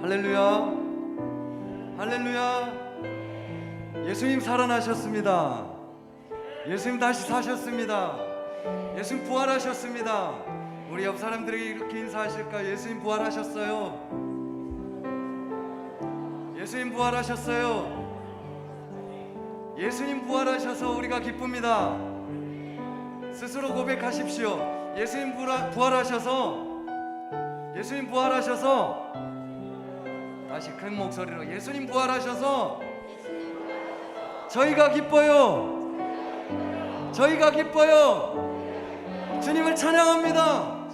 할렐루야, 할렐루야. 예수님 살아나셨습니다. 예수님 다시 사셨습니다. 예수님 부활하셨습니다. 우리 옆 사람들에게 이렇게 인사하실까요? 예수님 부활하셨어요. 예수님 부활하셨어요. 예수님 부활하셔서 우리가 기쁩니다. 스스로 고백하십시오. 예수님 부활하셔서, 예수님 부활하셔서, 다시 큰 목소리로 예수님 부활하셔서 저희가 기뻐요. 저희가 기뻐요. 주님을 찬양합니다.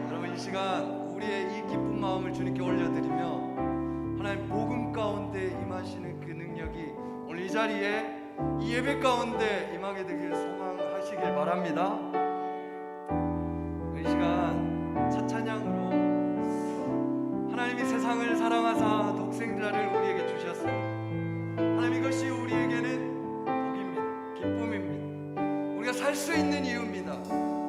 여러분, 이 시간 우리의 이 기쁜 마음을 주님께 올려드리며 하나님 복음 가운데 임하시는 그 능력이 오늘 이 자리에 이 예배 가운데 임하게 되길 소망하시길 바랍니다. 이 시간 첫 찬양으로 하나님이 세상을 사랑하사 독생자를 우리에게 주셨습니다. 하나님, 이것이 우리에게는 복입니다. 기쁨입니다. 우리가 살 수 있는 이유입니다.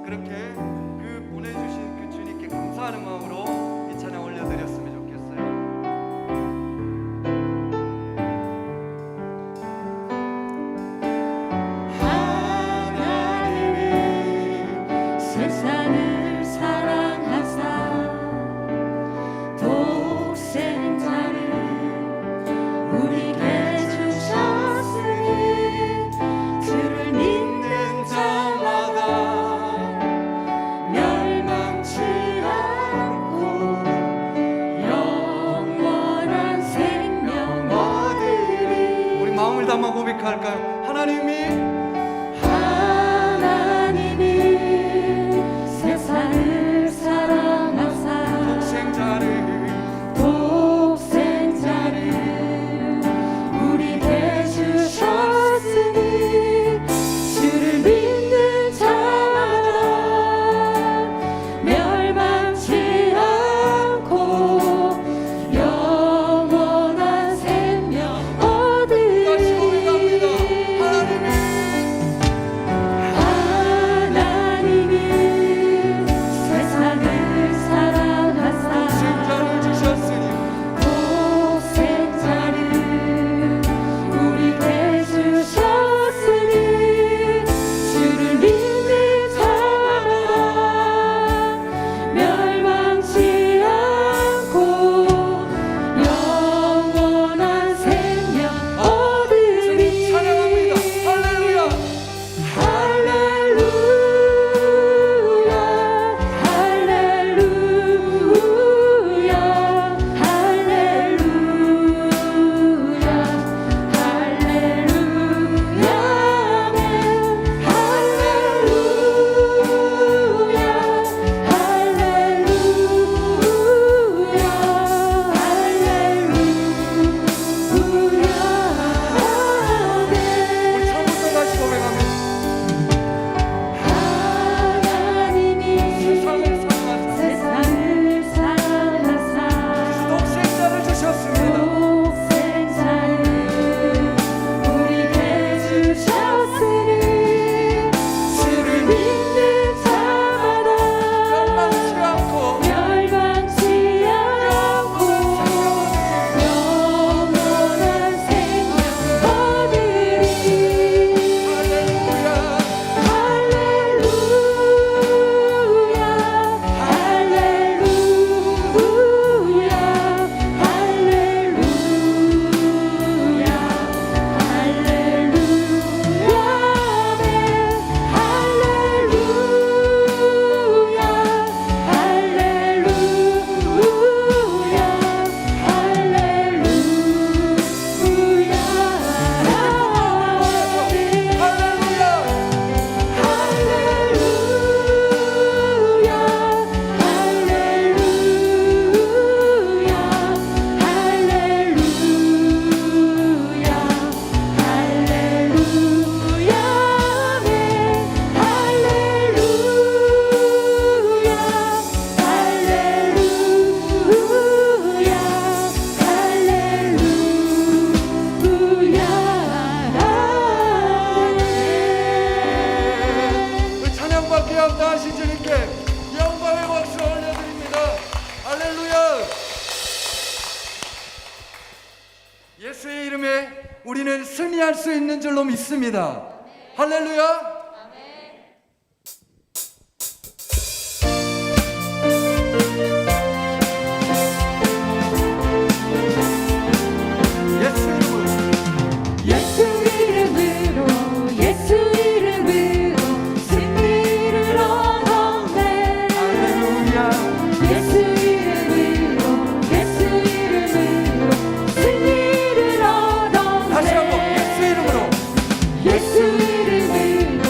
그렇게 그 보내주신 그 주님께 감사하는 마음으로 이 찬양 올려드렸으면 좋겠어요. 하나님이 수 있는 줄로 믿습니다. 할렐루야. 예수 이름으로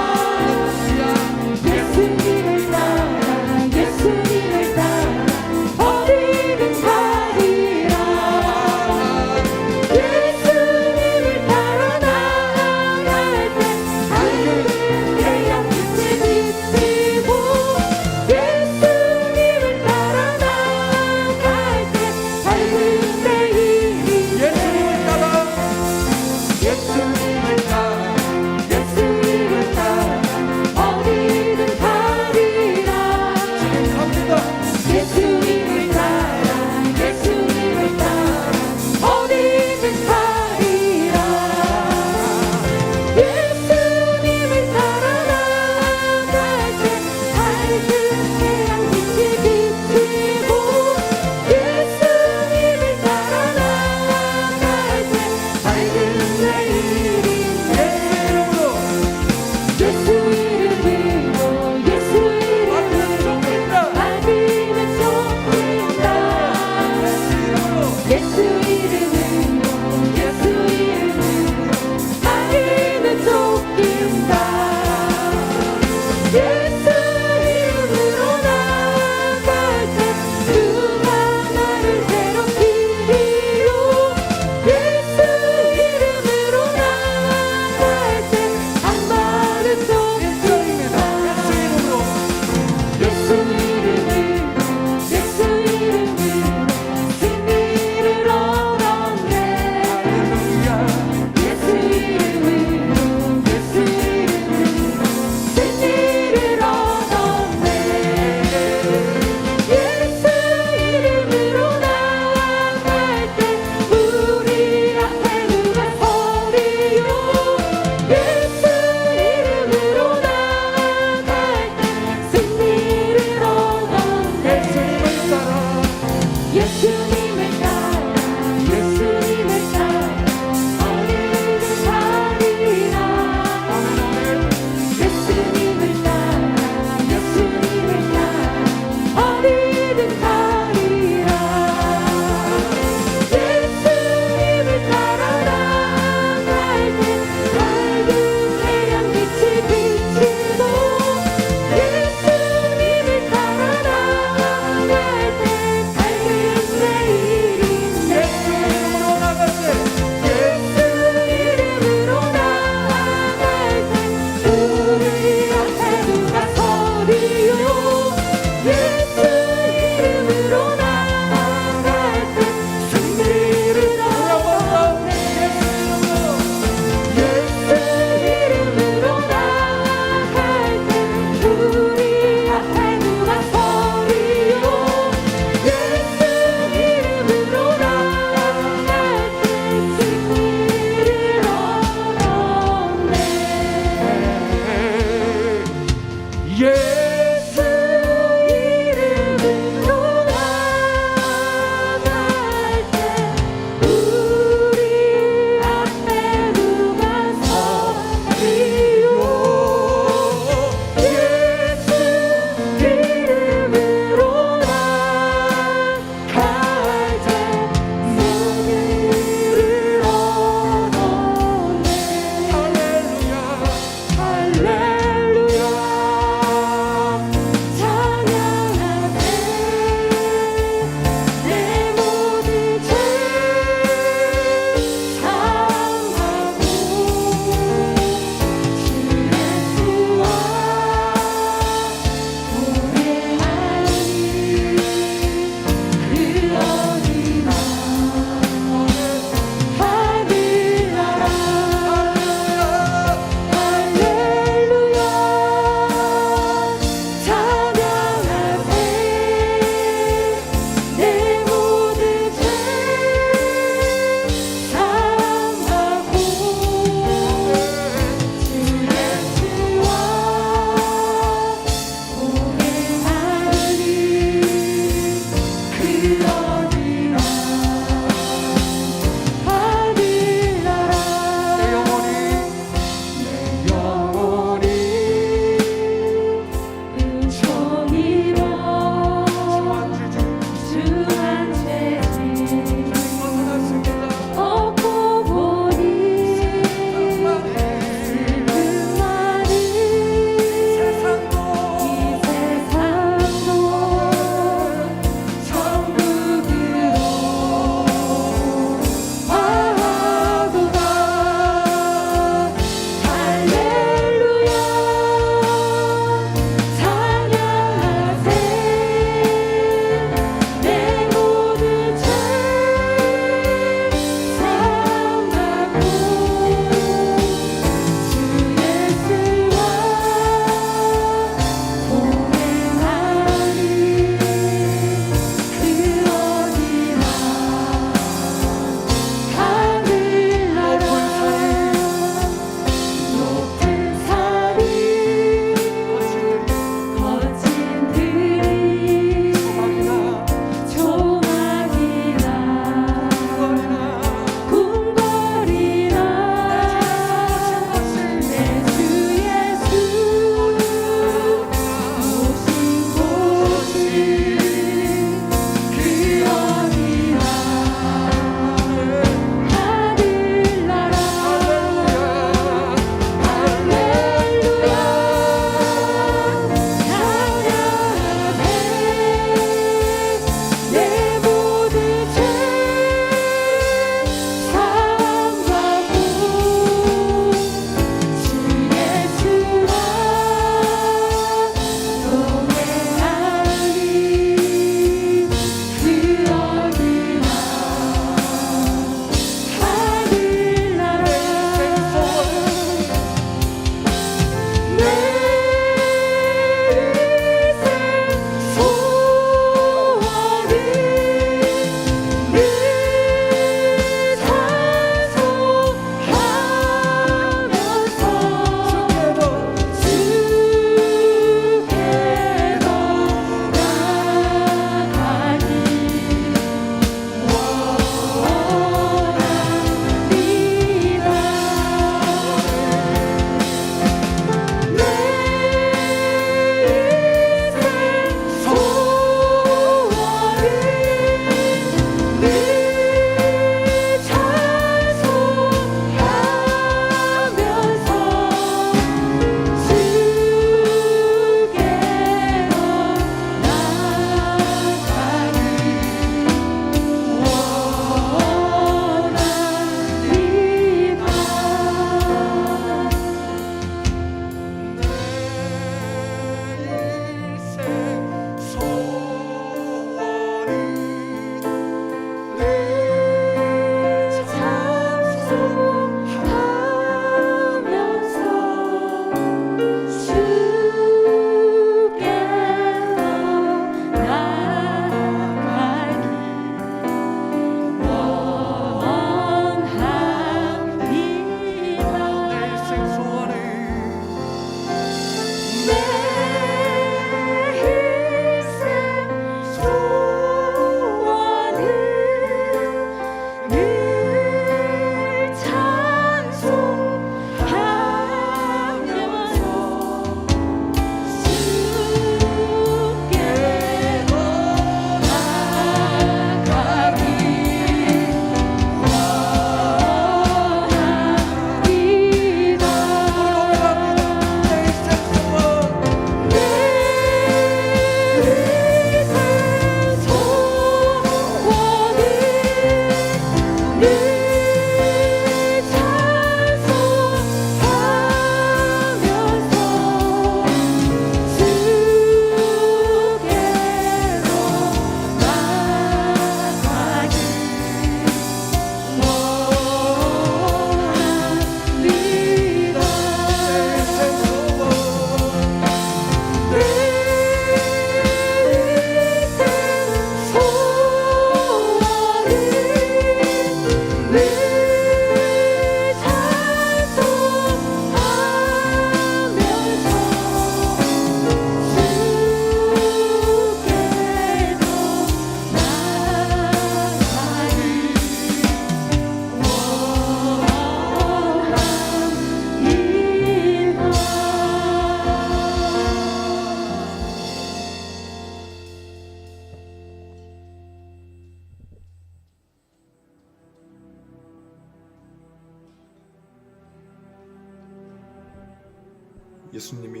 예수님이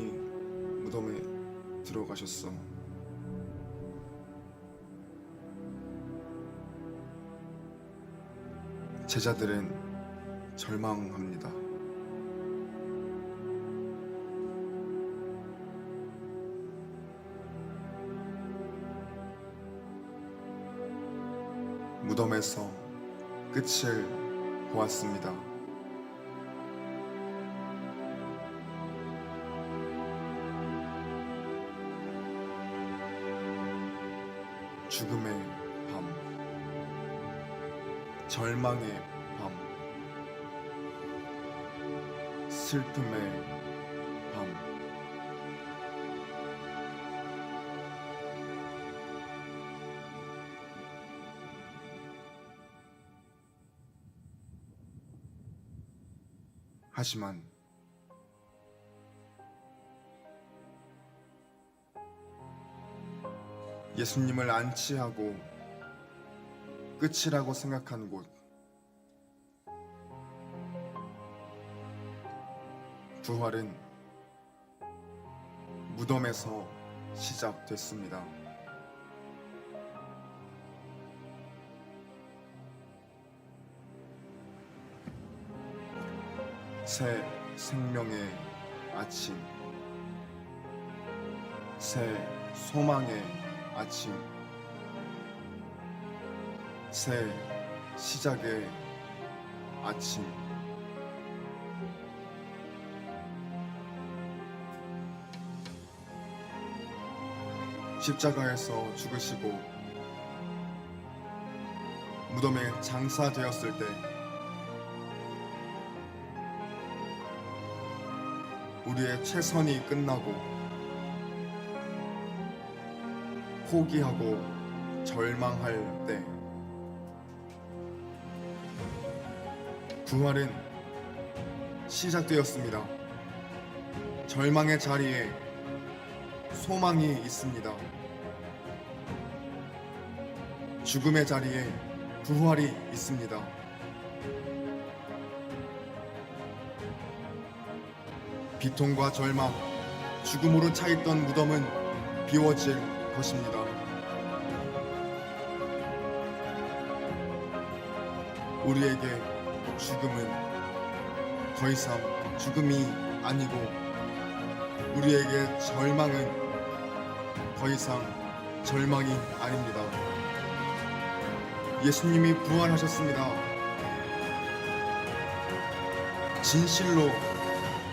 무덤에 들어가셨어. 제자들은 절망합니다. 무덤에서 끝을 보았습니다. 죽음의 밤, 절망의 밤, 슬픔의 밤. 하지만 예수님을 안치하고 끝이라고 생각한 곳, 부활은 무덤에서 시작됐습니다. 새 생명의 아침, 새 소망의 아침, 새 시작의 아침. 십자가에서 죽으시고 무덤에 장사되었을 때 우리의 최선이 끝나고 포기하고 절망할 때 부활은 시작되었습니다. 절망의 자리에 소망이 있습니다. 죽음의 자리에 부활이 있습니다. 비통과 절망, 죽음으로 차있던 무덤은 비워질 것입니다. 우리에게 죽음은 더 이상 죽음이 아니고 우리에게 절망은 더 이상 절망이 아닙니다. 예수님이 부활하셨습니다. 진실로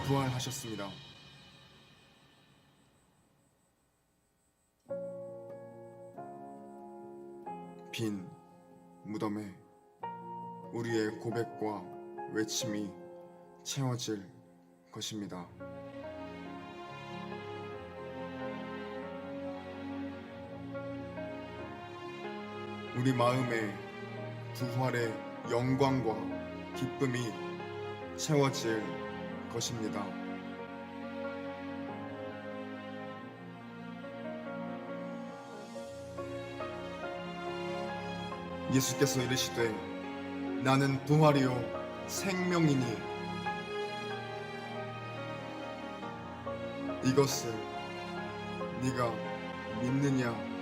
부활하셨습니다. 빈 무덤에 우리의 고백과 외침이 채워질 것입니다. 우리 마음에 부활의 영광과 기쁨이 채워질 것입니다. 예수께서 이르시되 나는 부활이요 생명이니 이것을 네가 믿느냐?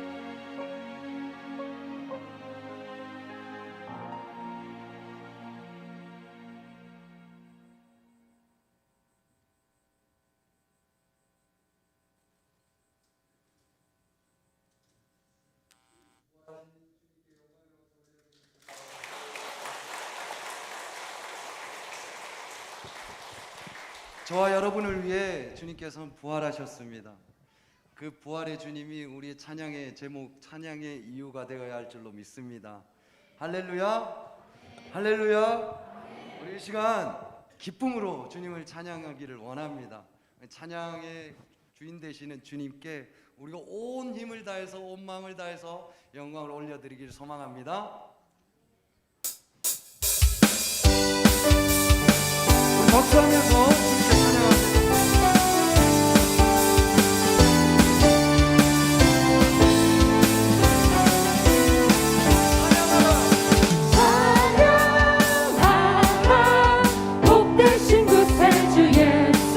저와 여러분을 위해 주님께서는 부활하셨습니다. 그 부활의 주님이 우리의 찬양의 제목, 찬양의 이유가 되어야 할 줄로 믿습니다. 할렐루야, 할렐루야. 우리 이 시간 기쁨으로 주님을 찬양하기를 원합니다. 찬양의 주인 되시는 주님께 우리가 온 힘을 다해서, 온 마음을 다해서 영광을 올려드리기를 소망합니다. 박수하면서 주님께 찬양합니다. 찬양하라 복되신 구세주 예수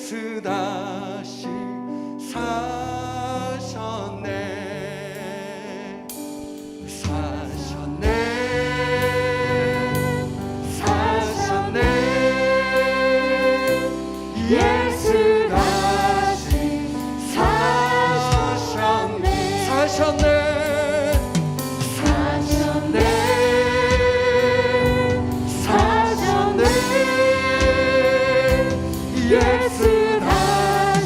예수 다시 사셨네. 사셨네. 사셨네. 예수 다시 사셨네. 사셨네. 사셨네. 사셨네. 예수 다시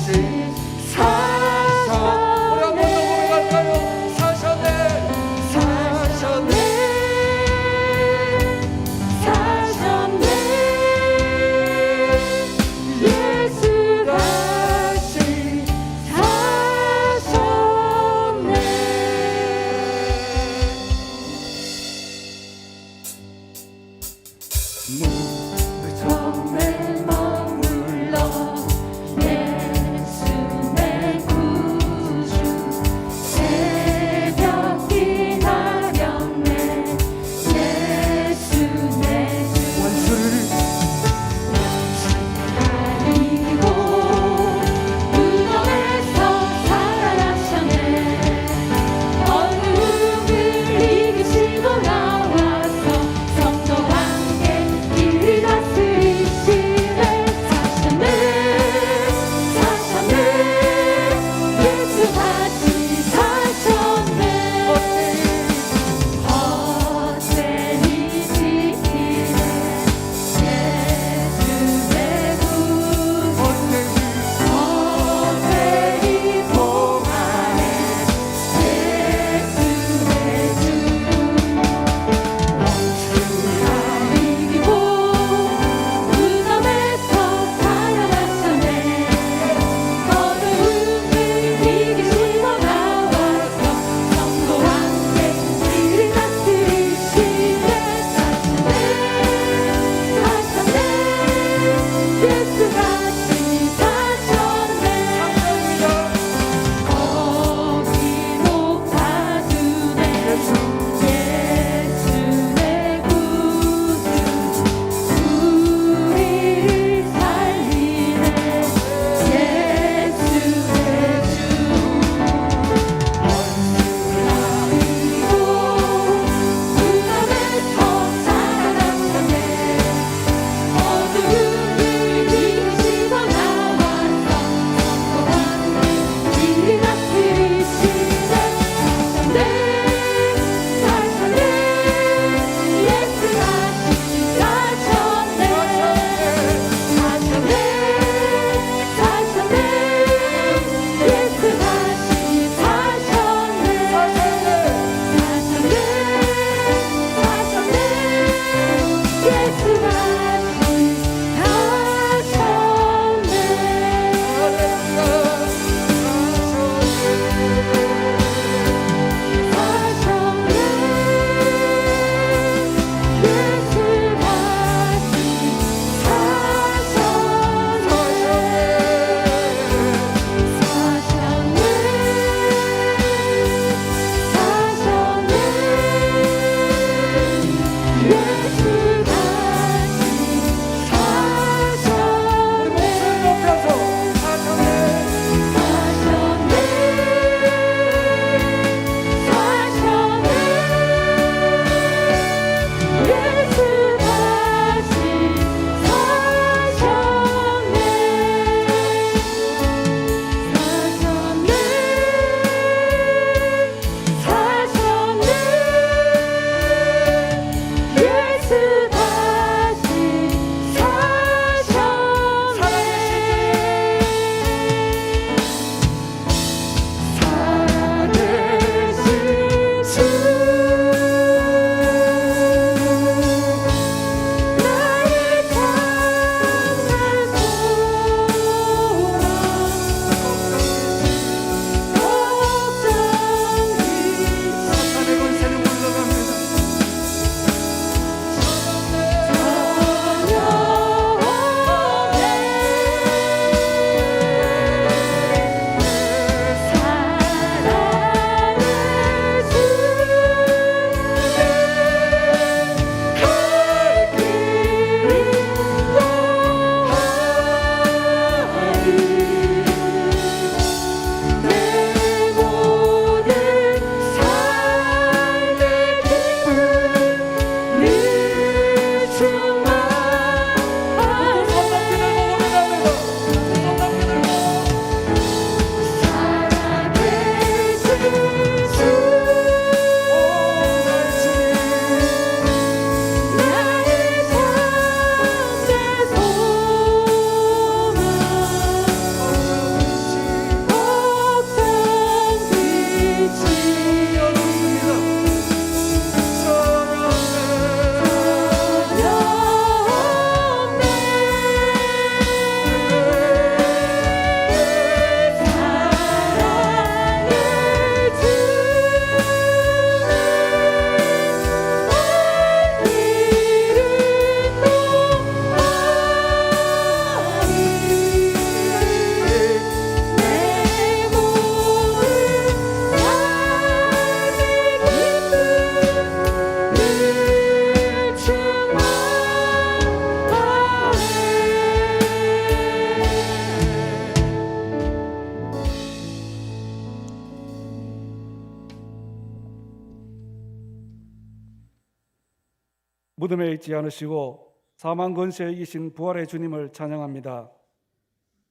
무덤에 있지 않으시고 사망 권세에 이기신 부활의 주님을 찬양합니다.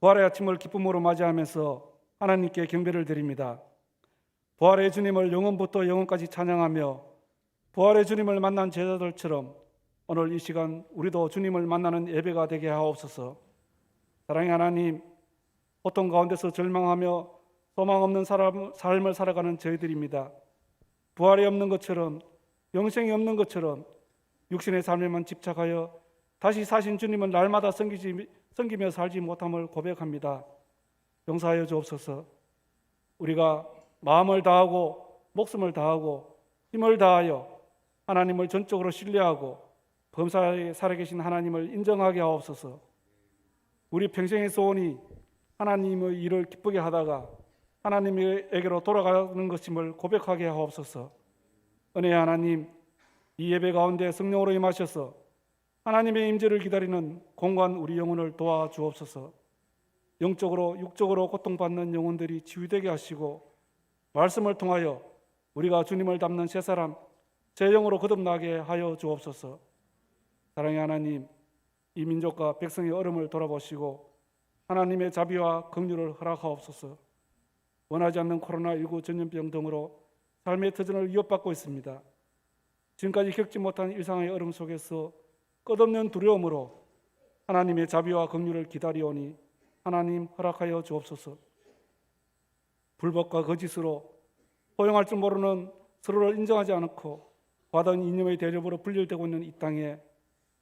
부활의 아침을 기쁨으로 맞이하면서 하나님께 경배를 드립니다. 부활의 주님을 영원부터 영원까지 찬양하며 부활의 주님을 만난 제자들처럼 오늘 이 시간 우리도 주님을 만나는 예배가 되게 하옵소서. 사랑의 하나님, 고통 가운데서 절망하며 소망 없는 삶을 살아가는 저희들입니다. 부활이 없는 것처럼, 영생이 없는 것처럼 육신의 삶에만 집착하여 다시 사신 주님은 날마다 섬기며 살지 못함을 고백합니다. 용서하여 주옵소서. 우리가 마음을 다하고 목숨을 다하고 힘을 다하여 하나님을 전적으로 신뢰하고 범사에 살아계신 하나님을 인정하게 하옵소서. 우리 평생의 소원이 하나님의 일을 기쁘게 하다가 하나님에게로 돌아가는 것임을 고백하게 하옵소서. 은혜의 하나님, 이 예배 가운데 성령으로 임하셔서 하나님의 임재를 기다리는 공고한 우리 영혼을 도와주옵소서. 영적으로 육적으로 고통받는 영혼들이 치유되게 하시고 말씀을 통하여 우리가 주님을 닮는 새 사람, 새 영으로 거듭나게 하여 주옵소서. 사랑의 하나님, 이 민족과 백성의 얼음을 돌아보시고 하나님의 자비와 긍휼을 허락하옵소서. 원하지 않는 코로나19 전염병 등으로 삶의 터전을 위협받고 있습니다. 지금까지 겪지 못한 일상의 얼음 속에서 끝없는 두려움으로 하나님의 자비와 긍휼을 기다리오니 하나님 허락하여 주옵소서. 불법과 거짓으로 허용할 줄 모르는 서로를 인정하지 않고 과다한 이념의 대접으로 분열되고 있는 이 땅에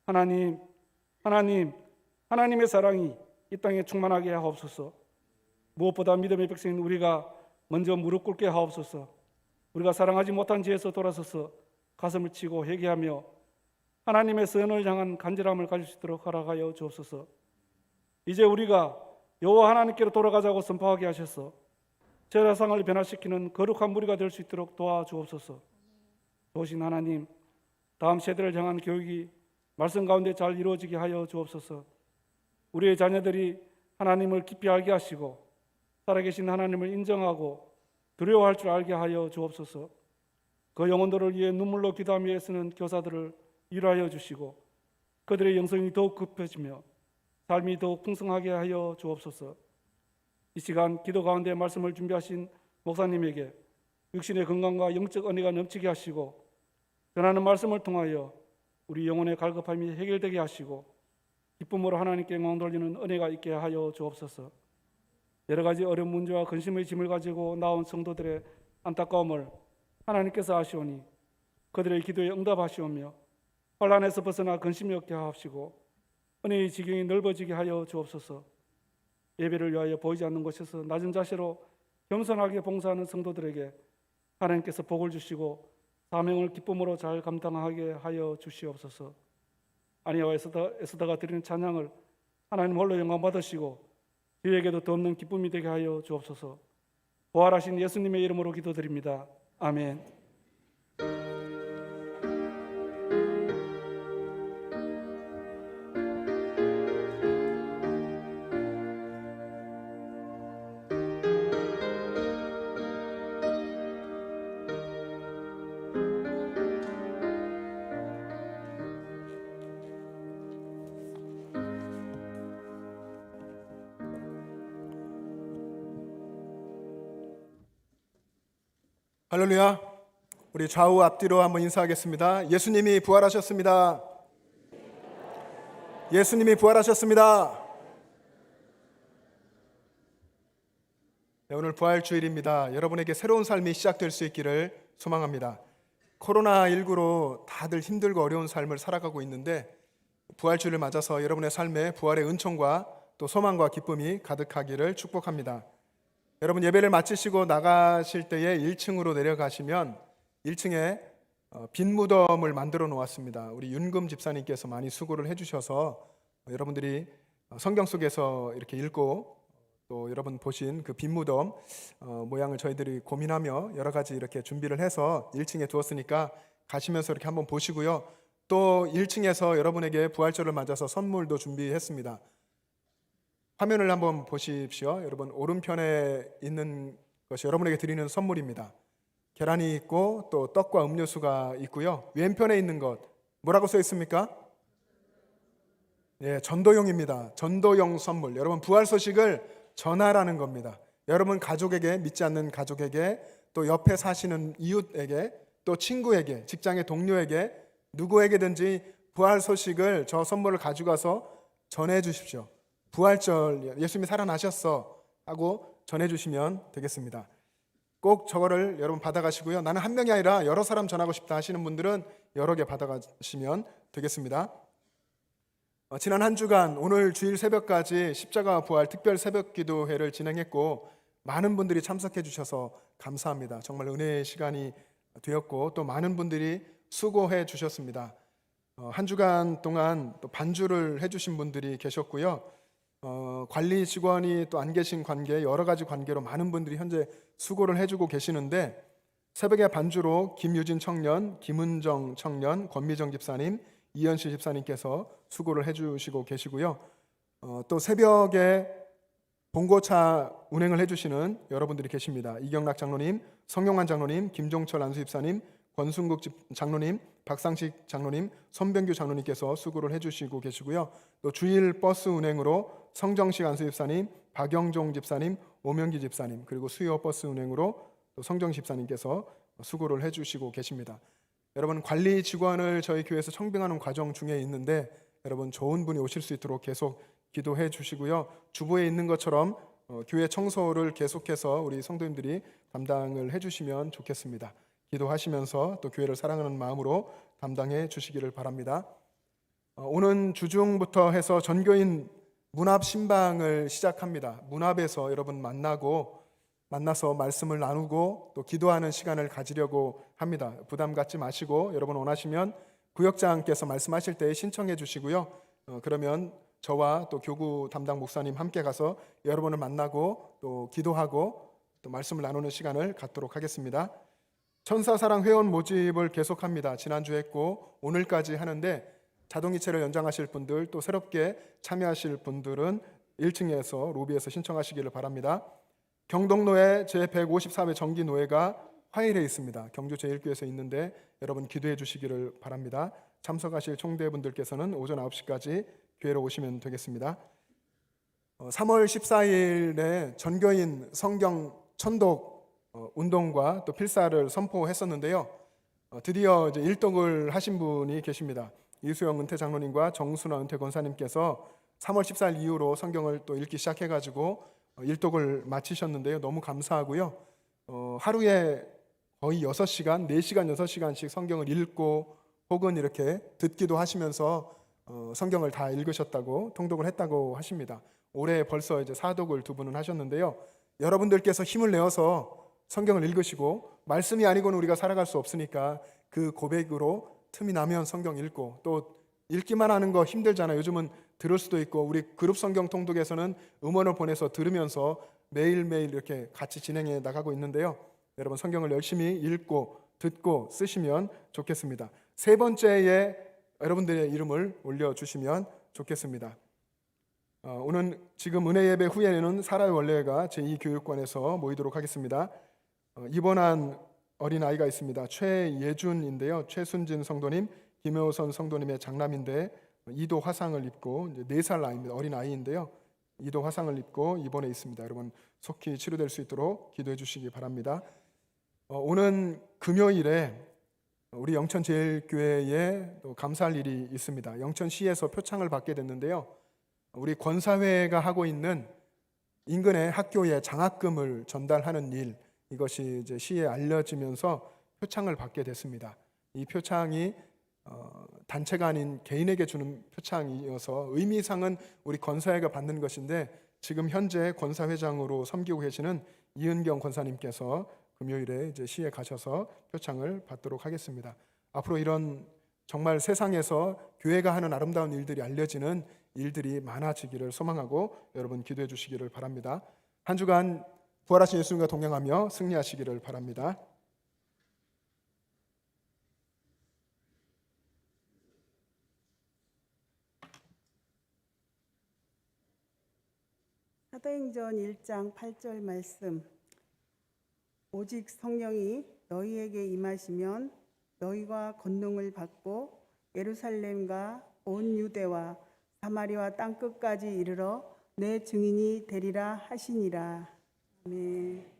하나님의 사랑이 이 땅에 충만하게 하옵소서. 무엇보다 믿음의 백성인 우리가 먼저 무릎 꿇게 하옵소서. 우리가 사랑하지 못한 죄에서 돌아서서 가슴을 치고 회개하며 하나님의 선을 향한 간절함을 가질 수 있도록 허락하여 주옵소서. 이제 우리가 여호와 하나님께로 돌아가자고 선포하게 하셔서 제사상을 변화시키는 거룩한 무리가 될 수 있도록 도와주옵소서. 도우신 하나님, 다음 세대를 향한 교육이 말씀 가운데 잘 이루어지게 하여 주옵소서. 우리의 자녀들이 하나님을 깊이 알게 하시고 살아계신 하나님을 인정하고 두려워할 줄 알게 하여 주옵소서. 그 영혼들을 위해 눈물로 기도하며 애쓰는 교사들을 위로하여 주시고 그들의 영성이 더욱 급해지며 삶이 더욱 풍성하게 하여 주옵소서. 이 시간 기도 가운데 말씀을 준비하신 목사님에게 육신의 건강과 영적 은혜가 넘치게 하시고 전하는 말씀을 통하여 우리 영혼의 갈급함이 해결되게 하시고 기쁨으로 하나님께 영광 돌리는 은혜가 있게 하여 주옵소서. 여러 가지 어려운 문제와 근심의 짐을 가지고 나온 성도들의 안타까움을 하나님께서 아시오니 그들의 기도에 응답하시오며 혼란에서 벗어나 근심이 없게 하옵시고 은혜의 지경이 넓어지게 하여 주옵소서. 예배를 위하여 보이지 않는 곳에서 낮은 자세로 겸손하게 봉사하는 성도들에게 하나님께서 복을 주시고 사명을 기쁨으로 잘 감당하게 하여 주시옵소서. 아니와 에스더가 드리는 찬양을 하나님 홀로 영광 받으시고 저희에게도 더 없는 기쁨이 되게 하여 주옵소서. 부활하신 예수님의 이름으로 기도드립니다. 아멘. 할렐루야. 우리 좌우 앞뒤로 한번 인사하겠습니다. 예수님이 부활하셨습니다. 예수님이 부활하셨습니다. 네, 오늘 부활주일입니다. 여러분에게 새로운 삶이 시작될 수 있기를 소망합니다. 코로나19로 다들 힘들고 어려운 삶을 살아가고 있는데 부활주일을 맞아서 여러분의 삶에 부활의 은총과 또 소망과 기쁨이 가득하기를 축복합니다. 여러분 예배를 마치시고 나가실 때에 1층으로 내려가시면 1층에 빈 무덤을 만들어 놓았습니다. 우리 윤금 집사님께서 많이 수고를 해주셔서 여러분들이 성경 속에서 이렇게 읽고 또 여러분 보신 그 빈 무덤 모양을 저희들이 고민하며 여러 가지 이렇게 준비를 해서 1층에 두었으니까 가시면서 이렇게 한번 보시고요. 또 1층에서 여러분에게 부활절을 맞아서 선물도 준비했습니다. 화면을 한번 보십시오. 여러분 오른편에 있는 것이 여러분에게 드리는 선물입니다. 계란이 있고 또 떡과 음료수가 있고요. 왼편에 있는 것 뭐라고 써 있습니까? 예, 전도용입니다. 전도용 선물. 여러분, 부활 소식을 전하라는 겁니다. 여러분 가족에게, 믿지 않는 가족에게, 또 옆에 사시는 이웃에게, 또 친구에게, 직장의 동료에게, 누구에게든지 부활 소식을, 저 선물을 가져가서 전해 주십시오. 부활절, 예수님이 살아나셨어 하고 전해 주시면 되겠습니다. 꼭 저거를 여러분 받아가시고요. 나는 한 명이 아니라 여러 사람 전하고 싶다 하시는 분들은 여러 개 받아가시면 되겠습니다. 지난 한 주간 오늘 주일 새벽까지 십자가 부활 특별 새벽 기도회를 진행했고, 많은 분들이 참석해 주셔서 감사합니다. 정말 은혜의 시간이 되었고, 또 많은 분들이 수고해 주셨습니다. 한 주간 동안 또 반주를 해주신 분들이 계셨고요. 관리 직원이 또 안 계신 관계, 여러 가지 관계로 많은 분들이 현재 수고를 해주고 계시는데, 새벽에 반주로 김유진 청년, 김은정 청년, 권미정 집사님, 이현실 집사님께서 수고를 해주시고 계시고요. 또 새벽에 봉고차 운행을 해주시는 여러분들이 계십니다. 이경락 장로님, 성용환 장로님, 김종철 안수 집사님, 권순국 장로님, 박상식 장로님, 손병규 장로님께서 수고를 해주시고 계시고요. 또 주일 버스 운행으로 성정식 안수 집사님, 박영종 집사님, 오명기 집사님, 그리고 수요 버스 운행으로 또 성정 집사님께서 수고를 해주시고 계십니다. 여러분, 관리 직원을 저희 교회에서 청빙하는 과정 중에 있는데, 여러분 좋은 분이 오실 수 있도록 계속 기도해 주시고요. 주보에 있는 것처럼 교회 청소를 계속해서 우리 성도님들이 담당을 해주시면 좋겠습니다. 기도하시면서 또 교회를 사랑하는 마음으로 담당해 주시기를 바랍니다. 오는 주중부터 해서 전교인 문합 신방을 시작합니다. 문합에서 여러분 만나서 말씀을 나누고 또 기도하는 시간을 가지려고 합니다. 부담 갖지 마시고 여러분 원하시면 구역장께서 말씀하실 때 신청해 주시고요. 그러면 저와 또 교구 담당 목사님 함께 가서 여러분을 만나고 또 기도하고 또 말씀을 나누는 시간을 갖도록 하겠습니다. 천사사랑 회원 모집을 계속합니다. 지난주에 했고 오늘까지 하는데, 자동이체를 연장하실 분들, 또 새롭게 참여하실 분들은 1층에서 로비에서 신청하시기를 바랍니다. 경동노회 제154회 정기노회가 화일에 있습니다. 경주 제1교회에서 있는데 여러분 기도해 주시기를 바랍니다. 참석하실 총대분들께서는 오전 9시까지 교회로 오시면 되겠습니다. 3월 14일에 전교인 성경 천독 운동과 또 필사를 선포했었는데요. 드디어 이제 일독을 하신 분이 계십니다. 이수영 은퇴 장로님과 정순화 은퇴 권사님께서 3월 14일 이후로 성경을 또 읽기 시작해가지고 일독을 마치셨는데요. 너무 감사하고요. 하루에 거의 6시간, 4시간, 6시간씩 성경을 읽고 혹은 이렇게 듣기도 하시면서 성경을 다 읽으셨다고, 통독을 했다고 하십니다. 올해 벌써 이제 사독을 2분은 하셨는데요. 여러분들께서 힘을 내어서 성경을 읽으시고, 말씀이 아니고는 우리가 살아갈 수 없으니까 그 고백으로 틈이 나면 성경 읽고, 또 읽기만 하는 거 힘들잖아요. 요즘은 들을 수도 있고, 우리 그룹 성경 통독에서는 음원을 보내서 들으면서 매일매일 이렇게 같이 진행해 나가고 있는데요. 여러분 성경을 열심히 읽고 듣고 쓰시면 좋겠습니다. 세 번째에 여러분들의 이름을 올려주시면 좋겠습니다. 오늘 지금 은혜 예배 후에는 사라의 원례가 제2교육관에서 모이도록 하겠습니다. 입원한 어린아이가 있습니다. 최예준인데요. 최순진 성도님, 김효선 성도님의 장남인데 이도 화상을 입고, 이제 4살 아이입니다. 어린아이인데요. 이도 화상을 입고 입원해 있습니다. 여러분 속히 치료될 수 있도록 기도해 주시기 바랍니다. 오는 금요일에 우리 영천제일교회에 또 감사할 일이 있습니다. 영천시에서 표창을 받게 됐는데요. 우리 권사회가 하고 있는 인근의 학교에 장학금을 전달하는 일, 이것이 이제 시에 알려지면서 표창을 받게 됐습니다. 이 표창이 단체가 아닌 개인에게 주는 표창이어서 의미상은 우리 권사회가 받는 것인데, 지금 현재 권사회장으로 섬기고 계시는 이은경 권사님께서 금요일에 이제 시에 가셔서 표창을 받도록 하겠습니다. 앞으로 이런 정말 세상에서 교회가 하는 아름다운 일들이 알려지는 일들이 많아지기를 소망하고 여러분 기도해 주시기를 바랍니다. 한 주간 부활하신 예수님과 동행하며 승리하시기를 바랍니다. 사도행전 1장 8절 말씀, 오직 성령이 너희에게 임하시면 너희가 권능을 받고 예루살렘과 온 유대와 사마리아 땅 끝까지 이르러 내 증인이 되리라 하시니라. 아멘.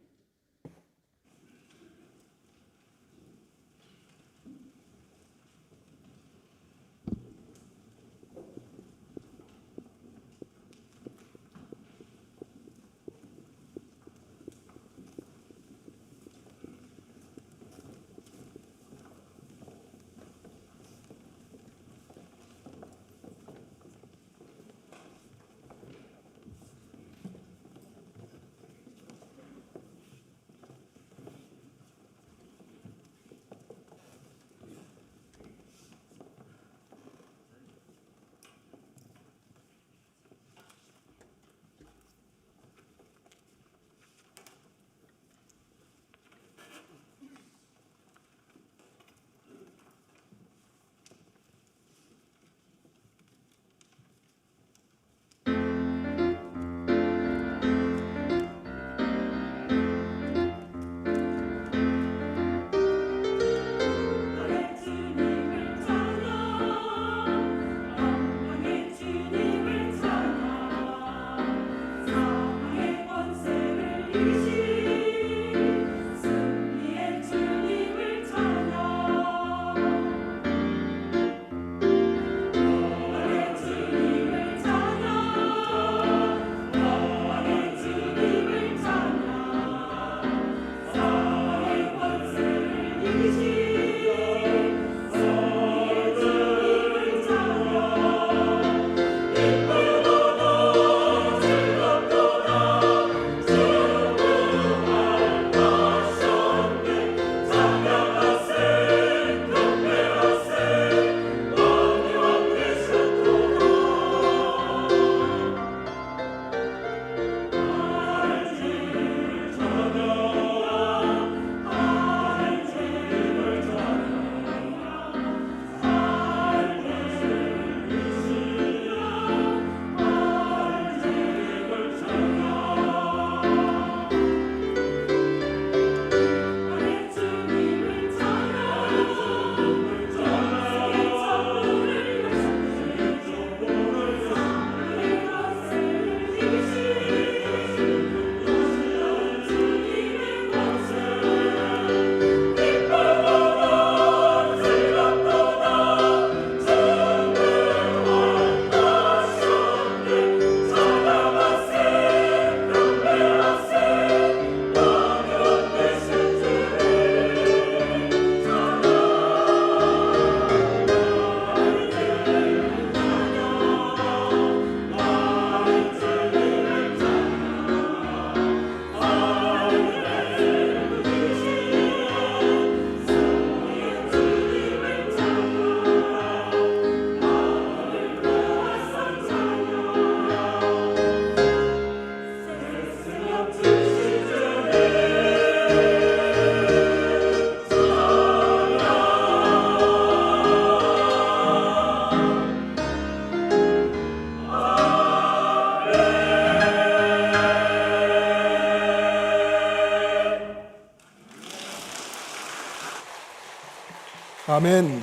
아멘.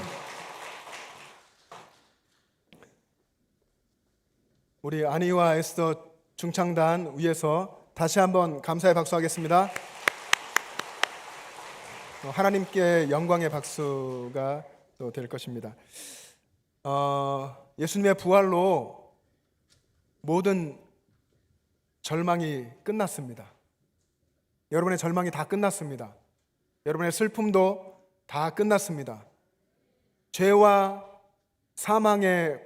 우리 아니와 에스더 중창단 위에서 다시 한번 감사의 박수하겠습니다. 하나님께 영광의 박수가 또 될 것입니다. 예수님의 부활로 모든 절망이 끝났습니다. 여러분의 절망이 다 끝났습니다. 여러분의 슬픔도 다 끝났습니다. 죄와 사망의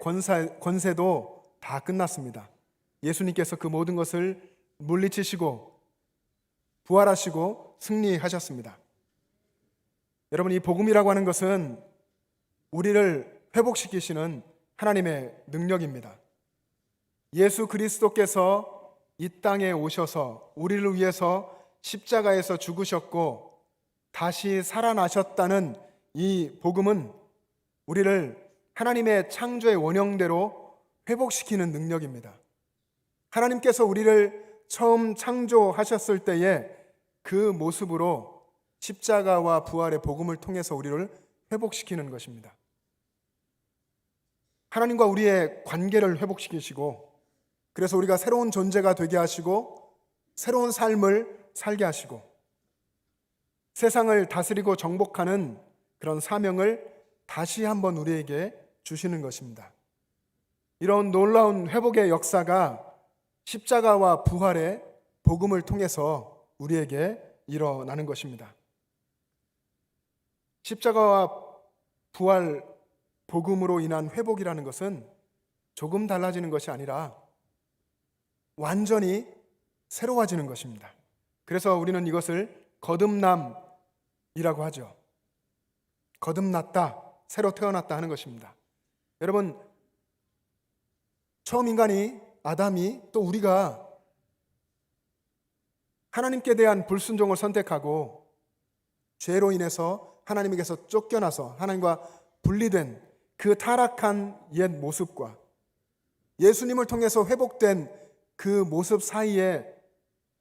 권세도 다 끝났습니다. 예수님께서 그 모든 것을 물리치시고 부활하시고 승리하셨습니다. 여러분, 이 복음이라고 하는 것은 우리를 회복시키시는 하나님의 능력입니다. 예수 그리스도께서 이 땅에 오셔서 우리를 위해서 십자가에서 죽으셨고 다시 살아나셨다는 이 복음은 우리를 하나님의 창조의 원형대로 회복시키는 능력입니다. 하나님께서 우리를 처음 창조하셨을 때에 그 모습으로 십자가와 부활의 복음을 통해서 우리를 회복시키는 것입니다. 하나님과 우리의 관계를 회복시키시고, 그래서 우리가 새로운 존재가 되게 하시고 새로운 삶을 살게 하시고 세상을 다스리고 정복하는 그런 사명을 다시 한번 우리에게 주시는 것입니다. 이런 놀라운 회복의 역사가 십자가와 부활의 복음을 통해서 우리에게 일어나는 것입니다. 십자가와 부활 복음으로 인한 회복이라는 것은 조금 달라지는 것이 아니라 완전히 새로워지는 것입니다. 그래서 우리는 이것을 거듭남이라고 하죠. 거듭났다, 새로 태어났다 하는 것입니다. 여러분, 처음 인간이, 아담이, 또 우리가 하나님께 대한 불순종을 선택하고 죄로 인해서 하나님에게서 쫓겨나서 하나님과 분리된 그 타락한 옛 모습과 예수님을 통해서 회복된 그 모습 사이의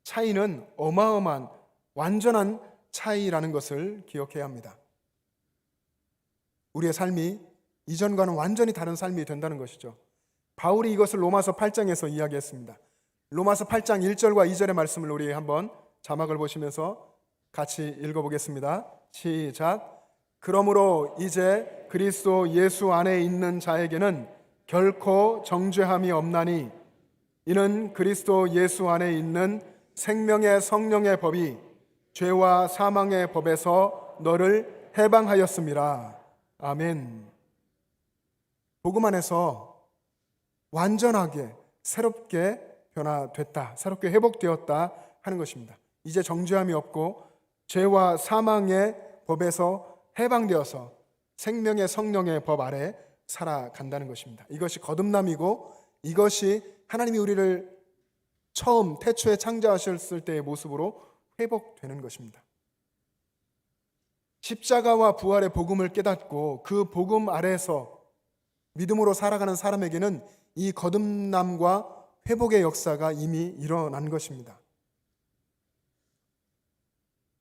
차이는 어마어마한 완전한 차이라는 것을 기억해야 합니다. 우리의 삶이 이전과는 완전히 다른 삶이 된다는 것이죠. 바울이 이것을 로마서 8장에서 이야기했습니다. 로마서 8장 1절과 2절의 말씀을 우리 한번 자막을 보시면서 같이 읽어보겠습니다. 시작. 그러므로 이제 그리스도 예수 안에 있는 자에게는 결코 정죄함이 없나니 이는 그리스도 예수 안에 있는 생명의 성령의 법이 죄와 사망의 법에서 너를 해방하였음이라. 아멘. 복음 안에서 완전하게 새롭게 변화됐다, 새롭게 회복되었다 하는 것입니다. 이제 정죄함이 없고 죄와 사망의 법에서 해방되어서 생명의 성령의 법 아래 살아간다는 것입니다. 이것이 거듭남이고 이것이 하나님이 우리를 처음 태초에 창조하셨을 때의 모습으로 회복되는 것입니다. 십자가와 부활의 복음을 깨닫고 그 복음 아래에서 믿음으로 살아가는 사람에게는 이 거듭남과 회복의 역사가 이미 일어난 것입니다.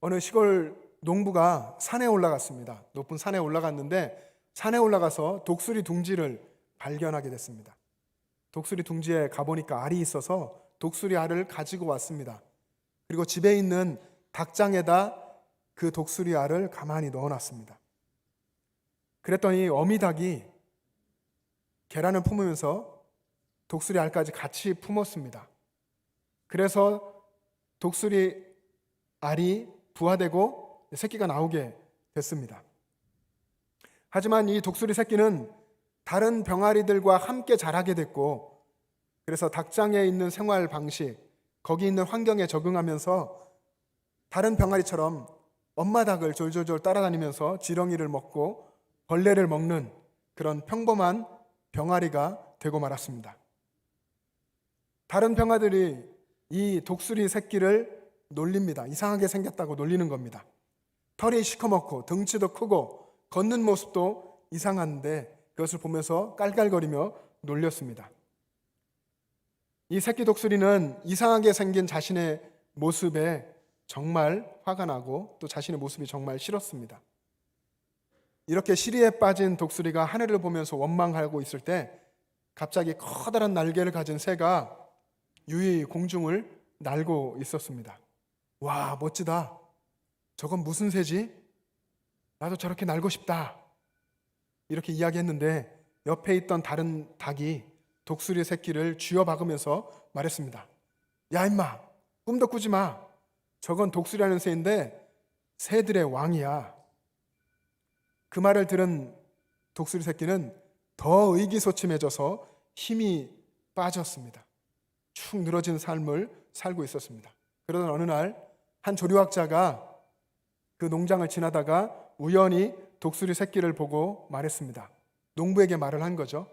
어느 시골 농부가 산에 올라갔습니다. 높은 산에 올라갔는데 산에 올라가서 독수리 둥지를 발견하게 됐습니다. 독수리 둥지에 가보니까 알이 있어서 독수리 알을 가지고 왔습니다. 그리고 집에 있는 닭장에다 그 독수리 알을 가만히 넣어놨습니다. 그랬더니 어미닭이 계란을 품으면서 독수리 알까지 같이 품었습니다. 그래서 독수리 알이 부화되고 새끼가 나오게 됐습니다. 하지만 이 독수리 새끼는 다른 병아리들과 함께 자라게 됐고, 그래서 닭장에 있는 생활 방식, 거기 있는 환경에 적응하면서 다른 병아리처럼 엄마 닭을 졸졸졸 따라다니면서 지렁이를 먹고 벌레를 먹는 그런 평범한 병아리가 되고 말았습니다. 다른 병아들이 이 독수리 새끼를 놀립니다. 이상하게 생겼다고 놀리는 겁니다. 털이 시커멓고 덩치도 크고 걷는 모습도 이상한데 그것을 보면서 깔깔거리며 놀렸습니다. 이 새끼 독수리는 이상하게 생긴 자신의 모습에 정말 화가 나고 또 자신의 모습이 정말 싫었습니다. 이렇게 시리에 빠진 독수리가 하늘을 보면서 원망하고 있을 때 갑자기 커다란 날개를 가진 새가 유유히 공중을 날고 있었습니다. 와, 멋지다. 저건 무슨 새지? 나도 저렇게 날고 싶다. 이렇게 이야기했는데 옆에 있던 다른 닭이 독수리 새끼를 쥐어박으면서 말했습니다. 야 임마, 꿈도 꾸지 마. 저건 독수리라는 새인데 새들의 왕이야. 그 말을 들은 독수리 새끼는 더 의기소침해져서 힘이 빠졌습니다. 축 늘어진 삶을 살고 있었습니다. 그러던 어느 날 한 조류학자가 그 농장을 지나다가 우연히 독수리 새끼를 보고 말했습니다. 농부에게 말을 한 거죠.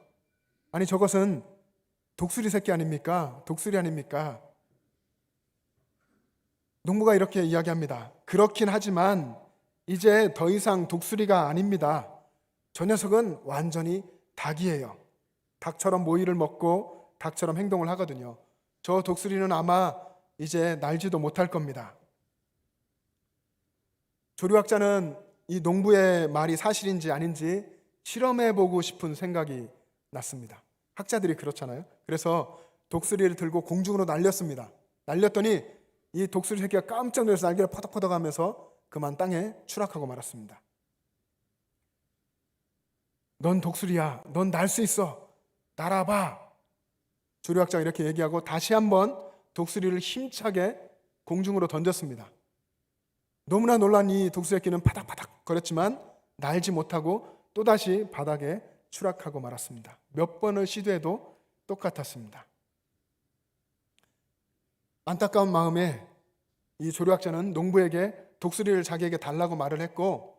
아니, 저것은 독수리 새끼 아닙니까? 독수리 아닙니까? 농부가 이렇게 이야기합니다. 그렇긴 하지만 이제 더 이상 독수리가 아닙니다. 저 녀석은 완전히 닭이에요. 닭처럼 모이를 먹고 닭처럼 행동을 하거든요. 저 독수리는 아마 이제 날지도 못할 겁니다. 조류학자는 이 농부의 말이 사실인지 아닌지 실험해보고 싶은 생각이 났습니다. 학자들이 그렇잖아요. 그래서 독수리를 들고 공중으로 날렸습니다. 날렸더니 이 독수리 새끼가 깜짝 놀라서 날개를 퍼덕퍼덕하면서 그만 땅에 추락하고 말았습니다. 넌 독수리야. 넌 날 수 있어. 날아봐. 조류학자가 이렇게 얘기하고 다시 한번 독수리를 힘차게 공중으로 던졌습니다. 너무나 놀란 이 독수리 새끼는 파닥파닥 거렸지만 날지 못하고 또다시 바닥에 추락하고 말았습니다. 몇 번을 시도해도 똑같았습니다. 안타까운 마음에 이 조류학자는 농부에게 독수리를 자기에게 달라고 말을 했고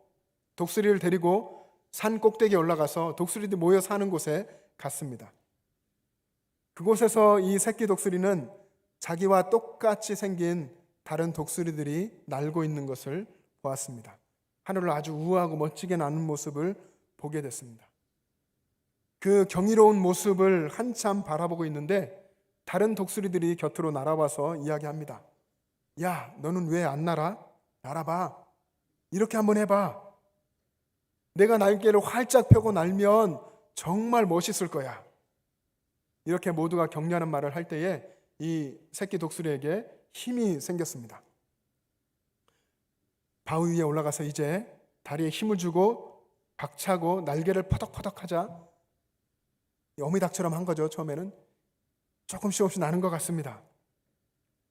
독수리를 데리고 산 꼭대기에 올라가서 독수리들이 모여 사는 곳에 갔습니다. 그곳에서 이 새끼 독수리는 자기와 똑같이 생긴 다른 독수리들이 날고 있는 것을 보았습니다. 하늘을 아주 우아하고 멋지게 나는 모습을 보게 됐습니다. 그 경이로운 모습을 한참 바라보고 있는데 다른 독수리들이 곁으로 날아와서 이야기합니다. 야, 너는 왜 안 날아? 날아봐. 이렇게 한번 해봐. 내가 날개를 활짝 펴고 날면 정말 멋있을 거야. 이렇게 모두가 격려하는 말을 할 때에 이 새끼 독수리에게 힘이 생겼습니다. 바위 위에 올라가서 이제 다리에 힘을 주고 박차고 날개를 퍼덕퍼덕 하자. 어미닭처럼 한 거죠. 처음에는 조금씩 나는 것 같습니다.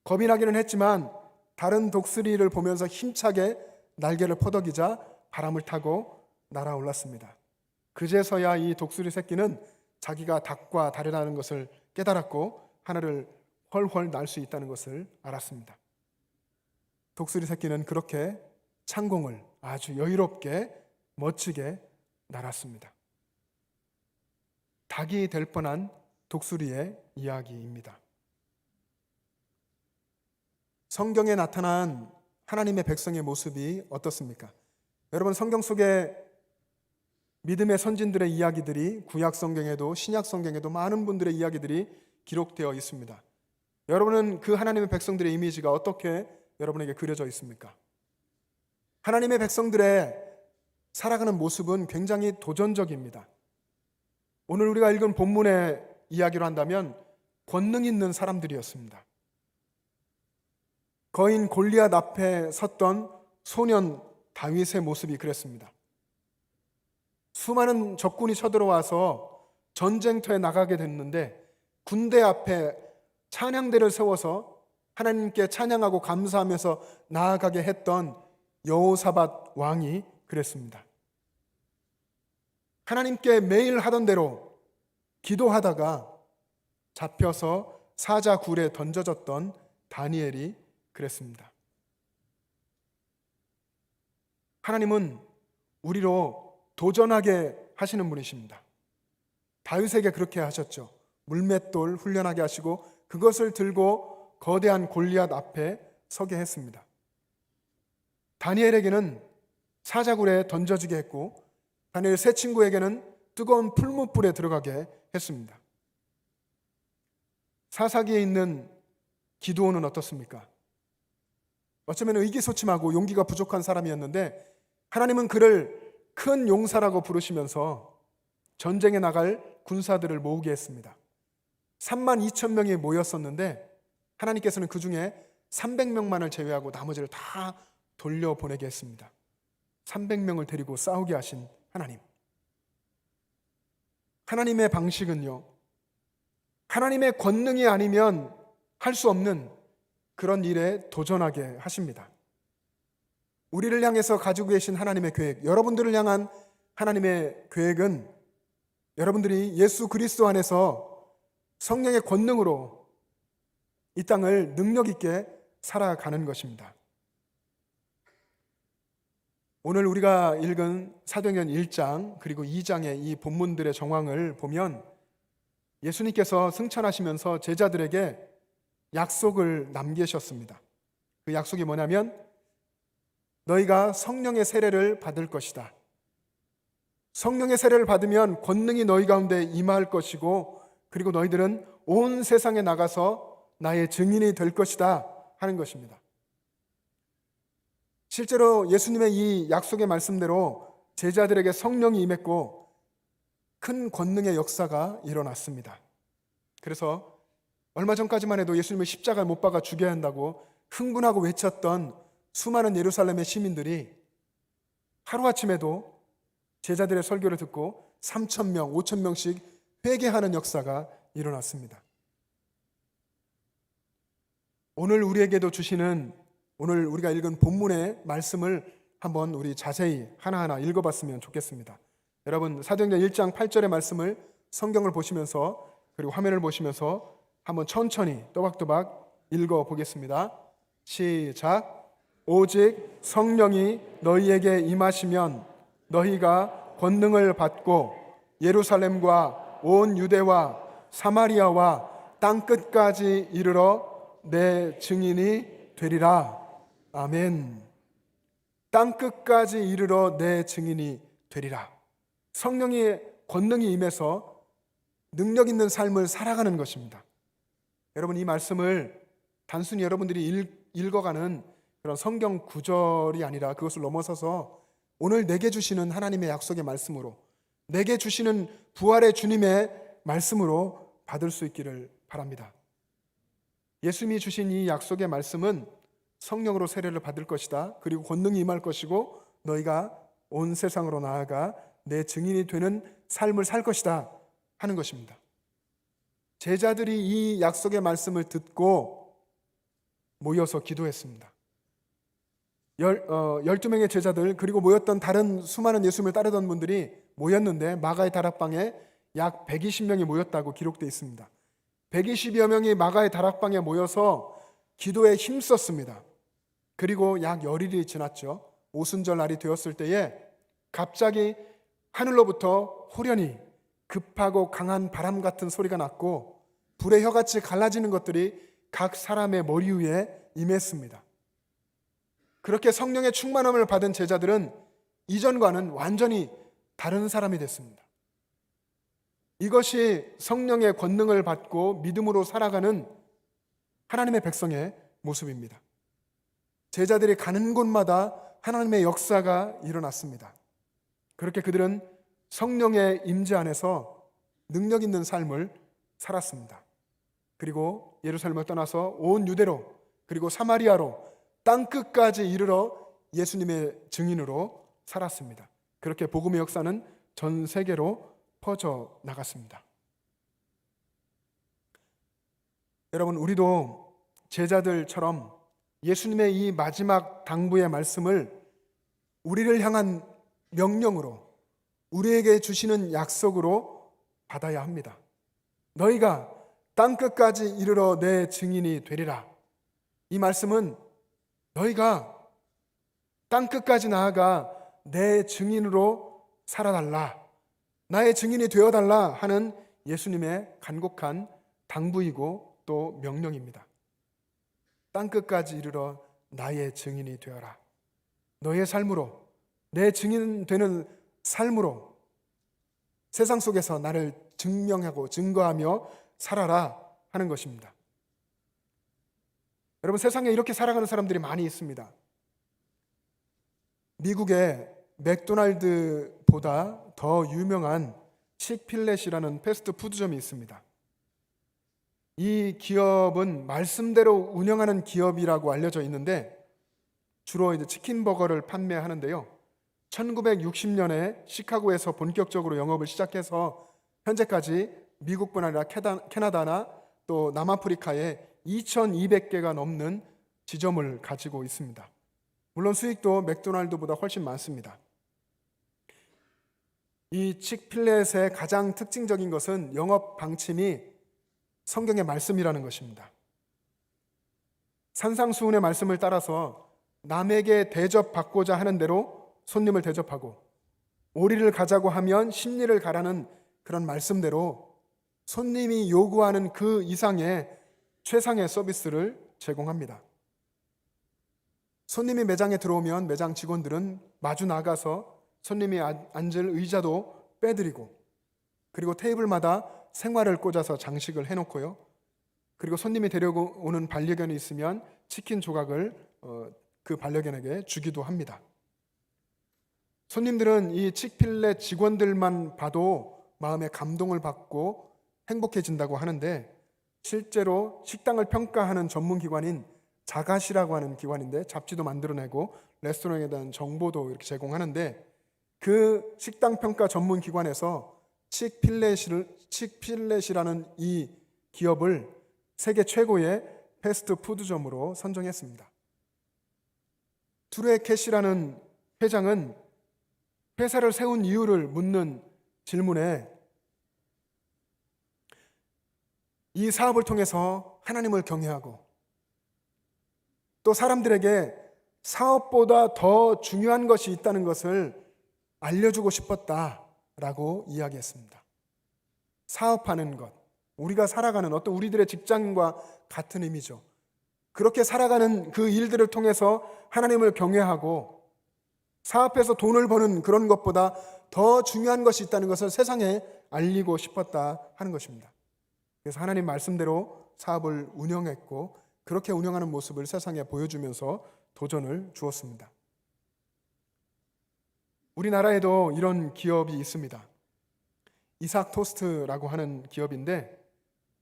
겁이 나기는 했지만 다른 독수리를 보면서 힘차게 날개를 퍼덕이자 바람을 타고 날아올랐습니다. 그제서야 이 독수리 새끼는 자기가 닭과 다르다는 것을 깨달았고 하늘을 훨훨 날 수 있다는 것을 알았습니다. 독수리 새끼는 그렇게 창공을 아주 여유롭게 멋지게 날았습니다. 닭이 될 뻔한 독수리의 이야기입니다. 성경에 나타난 하나님의 백성의 모습이 어떻습니까? 여러분, 성경 속에 믿음의 선진들의 이야기들이 구약 성경에도 신약 성경에도 많은 분들의 이야기들이 기록되어 있습니다. 여러분은 그 하나님의 백성들의 이미지가 어떻게 여러분에게 그려져 있습니까? 하나님의 백성들의 살아가는 모습은 굉장히 도전적입니다. 오늘 우리가 읽은 본문의 이야기로 한다면 권능 있는 사람들이었습니다. 거인 골리앗 앞에 섰던 소년 다윗의 모습이 그랬습니다. 수많은 적군이 쳐들어와서 전쟁터에 나가게 됐는데 군대 앞에 찬양대를 세워서 하나님께 찬양하고 감사하면서 나아가게 했던 여호사밧 왕이 그랬습니다. 하나님께 매일 하던 대로 기도하다가 잡혀서 사자굴에 던져졌던 다니엘이 그랬습니다. 하나님은 우리로 도전하게 하시는 분이십니다. 다윗에게 그렇게 하셨죠. 물맷돌 훈련하게 하시고 그것을 들고 거대한 골리앗 앞에 서게 했습니다. 다니엘에게는 사자굴에 던져지게 했고 다니엘 세 친구에게는 뜨거운 풀무불에 들어가게 했습니다. 사사기에 있는 기드온은 어떻습니까? 어쩌면 의기소침하고 용기가 부족한 사람이었는데 하나님은 그를 큰 용사라고 부르시면서 전쟁에 나갈 군사들을 모으게 했습니다. 32,000명이 모였었는데 하나님께서는 그 중에 300명만을 제외하고 나머지를 다 돌려보내게 했습니다. 300명을 데리고 싸우게 하신 하나님. 하나님의 방식은요, 하나님의 권능이 아니면 할 수 없는 그런 일에 도전하게 하십니다. 우리를 향해서 가지고 계신 하나님의 계획, 여러분들을 향한 하나님의 계획은 여러분들이 예수 그리스도 안에서 성령의 권능으로 이 땅을 능력 있게 살아가는 것입니다. 오늘 우리가 읽은 사도행전 1장 그리고 2장의 이 본문들의 정황을 보면 예수님께서 승천하시면서 제자들에게 약속을 남기셨습니다. 그 약속이 뭐냐면 너희가 성령의 세례를 받을 것이다. 성령의 세례를 받으면 권능이 너희 가운데 임할 것이고 그리고 너희들은 온 세상에 나가서 나의 증인이 될 것이다 하는 것입니다. 실제로 예수님의 이 약속의 말씀대로 제자들에게 성령이 임했고 큰 권능의 역사가 일어났습니다. 그래서 얼마 전까지만 해도 예수님을 십자가에 못 박아 죽여야 한다고 흥분하고 외쳤던 수많은 예루살렘의 시민들이 하루아침에도 제자들의 설교를 듣고 3,000명, 5,000명씩 회개하는 역사가 일어났습니다. 오늘 우리에게도 주시는, 오늘 우리가 읽은 본문의 말씀을 한번 우리 자세히 하나하나 읽어봤으면 좋겠습니다. 여러분, 사도행전 1장 8절의 말씀을 성경을 보시면서 그리고 화면을 보시면서 한번 천천히 또박또박 읽어보겠습니다. 시작. 오직 성령이 너희에게 임하시면 너희가 권능을 받고 예루살렘과 온 유대와 사마리아와 땅끝까지 이르러 내 증인이 되리라. 아멘. 땅끝까지 이르러 내 증인이 되리라. 성령의 권능이 임해서 능력 있는 삶을 살아가는 것입니다. 여러분, 이 말씀을 단순히 여러분들이 읽어가는 그런 성경 구절이 아니라 그것을 넘어서서 오늘 내게 주시는 하나님의 약속의 말씀으로, 내게 주시는 부활의 주님의 말씀으로 받을 수 있기를 바랍니다. 예수님이 주신 이 약속의 말씀은 성령으로 세례를 받을 것이다. 그리고 권능이 임할 것이고 너희가 온 세상으로 나아가 내 증인이 되는 삶을 살 것이다 하는 것입니다. 제자들이 이 약속의 말씀을 듣고 모여서 기도했습니다. 12명의 제자들 그리고 모였던 다른 수많은 예수님을 따르던 분들이 모였는데 마가의 다락방에 약 120명이 모였다고 기록되어 있습니다. 120여 명이 마가의 다락방에 모여서 기도에 힘썼습니다. 그리고 약 열흘이 지났죠. 오순절 날이 되었을 때에 갑자기 하늘로부터 호련히 급하고 강한 바람 같은 소리가 났고 불의 혀같이 갈라지는 것들이 각 사람의 머리 위에 임했습니다. 그렇게 성령의 충만함을 받은 제자들은 이전과는 완전히 다른 사람이 됐습니다. 이것이 성령의 권능을 받고 믿음으로 살아가는 하나님의 백성의 모습입니다. 제자들이 가는 곳마다 하나님의 역사가 일어났습니다. 그렇게 그들은 성령의 임재 안에서 능력 있는 삶을 살았습니다. 그리고 예루살렘을 떠나서 온 유대로 그리고 사마리아로 땅끝까지 이르러 예수님의 증인으로 살았습니다. 그렇게 복음의 역사는 전 세계로 퍼져 나갔습니다. 여러분, 우리도 제자들처럼 예수님의 이 마지막 당부의 말씀을 우리를 향한 명령으로, 우리에게 주시는 약속으로 받아야 합니다. 너희가 땅끝까지 이르러 내 증인이 되리라. 이 말씀은 너희가 땅끝까지 나아가 내 증인으로 살아달라, 나의 증인이 되어달라 하는 예수님의 간곡한 당부이고 또 명령입니다. 땅끝까지 이르러 나의 증인이 되어라. 너의 삶으로, 내 증인 되는 삶으로 세상 속에서 나를 증명하고 증거하며 살아라 하는 것입니다. 여러분, 세상에 이렇게 살아가는 사람들이 많이 있습니다. 미국의 맥도날드보다 더 유명한 칙필렛이라는 패스트푸드점이 있습니다. 이 기업은 말씀대로 운영하는 기업이라고 알려져 있는데 주로 이제 치킨 버거를 판매하는데요. 1960년에 시카고에서 본격적으로 영업을 시작해서 현재까지 미국뿐 아니라 캐나다나 또 남아프리카에 2,200개가 넘는 지점을 가지고 있습니다. 물론 수익도 맥도날드보다 훨씬 많습니다. 이 칙필렛의 가장 특징적인 것은 영업 방침이 성경의 말씀이라는 것입니다. 산상수훈의 말씀을 따라서 남에게 대접받고자 하는 대로 손님을 대접하고 오리를 가자고 하면 십리를 가라는 그런 말씀대로 손님이 요구하는 그 이상의 최상의 서비스를 제공합니다. 손님이 매장에 들어오면 매장 직원들은 마주 나가서 손님이 앉을 의자도 빼드리고 그리고 테이블마다 생화를 꽂아서 장식을 해놓고요. 그리고 손님이 데려오는 반려견이 있으면 치킨 조각을 그 반려견에게 주기도 합니다. 손님들은 이 칙필렛 직원들만 봐도 마음의 감동을 받고 행복해진다고 하는데, 실제로 식당을 평가하는 전문기관인 자가시라고 하는 기관인데 잡지도 만들어내고 레스토랑에 대한 정보도 이렇게 제공하는데, 그 식당 평가 전문 기관에서 칙필렛이라는 이 기업을 세계 최고의 패스트푸드점으로 선정했습니다. 투레 캐시라는 회장은 회사를 세운 이유를 묻는 질문에 이 사업을 통해서 하나님을 경외하고 또 사람들에게 사업보다 더 중요한 것이 있다는 것을 알려주고 싶었다라고 이야기했습니다. 사업하는 것, 우리가 살아가는 어떤 우리들의 직장과 같은 의미죠. 그렇게 살아가는 그 일들을 통해서 하나님을 경외하고 사업해서 돈을 버는 그런 것보다 더 중요한 것이 있다는 것을 세상에 알리고 싶었다 하는 것입니다. 그래서 하나님 말씀대로 사업을 운영했고 그렇게 운영하는 모습을 세상에 보여주면서 도전을 주었습니다. 우리나라에도 이런 기업이 있습니다. 이삭 토스트라고 하는 기업인데,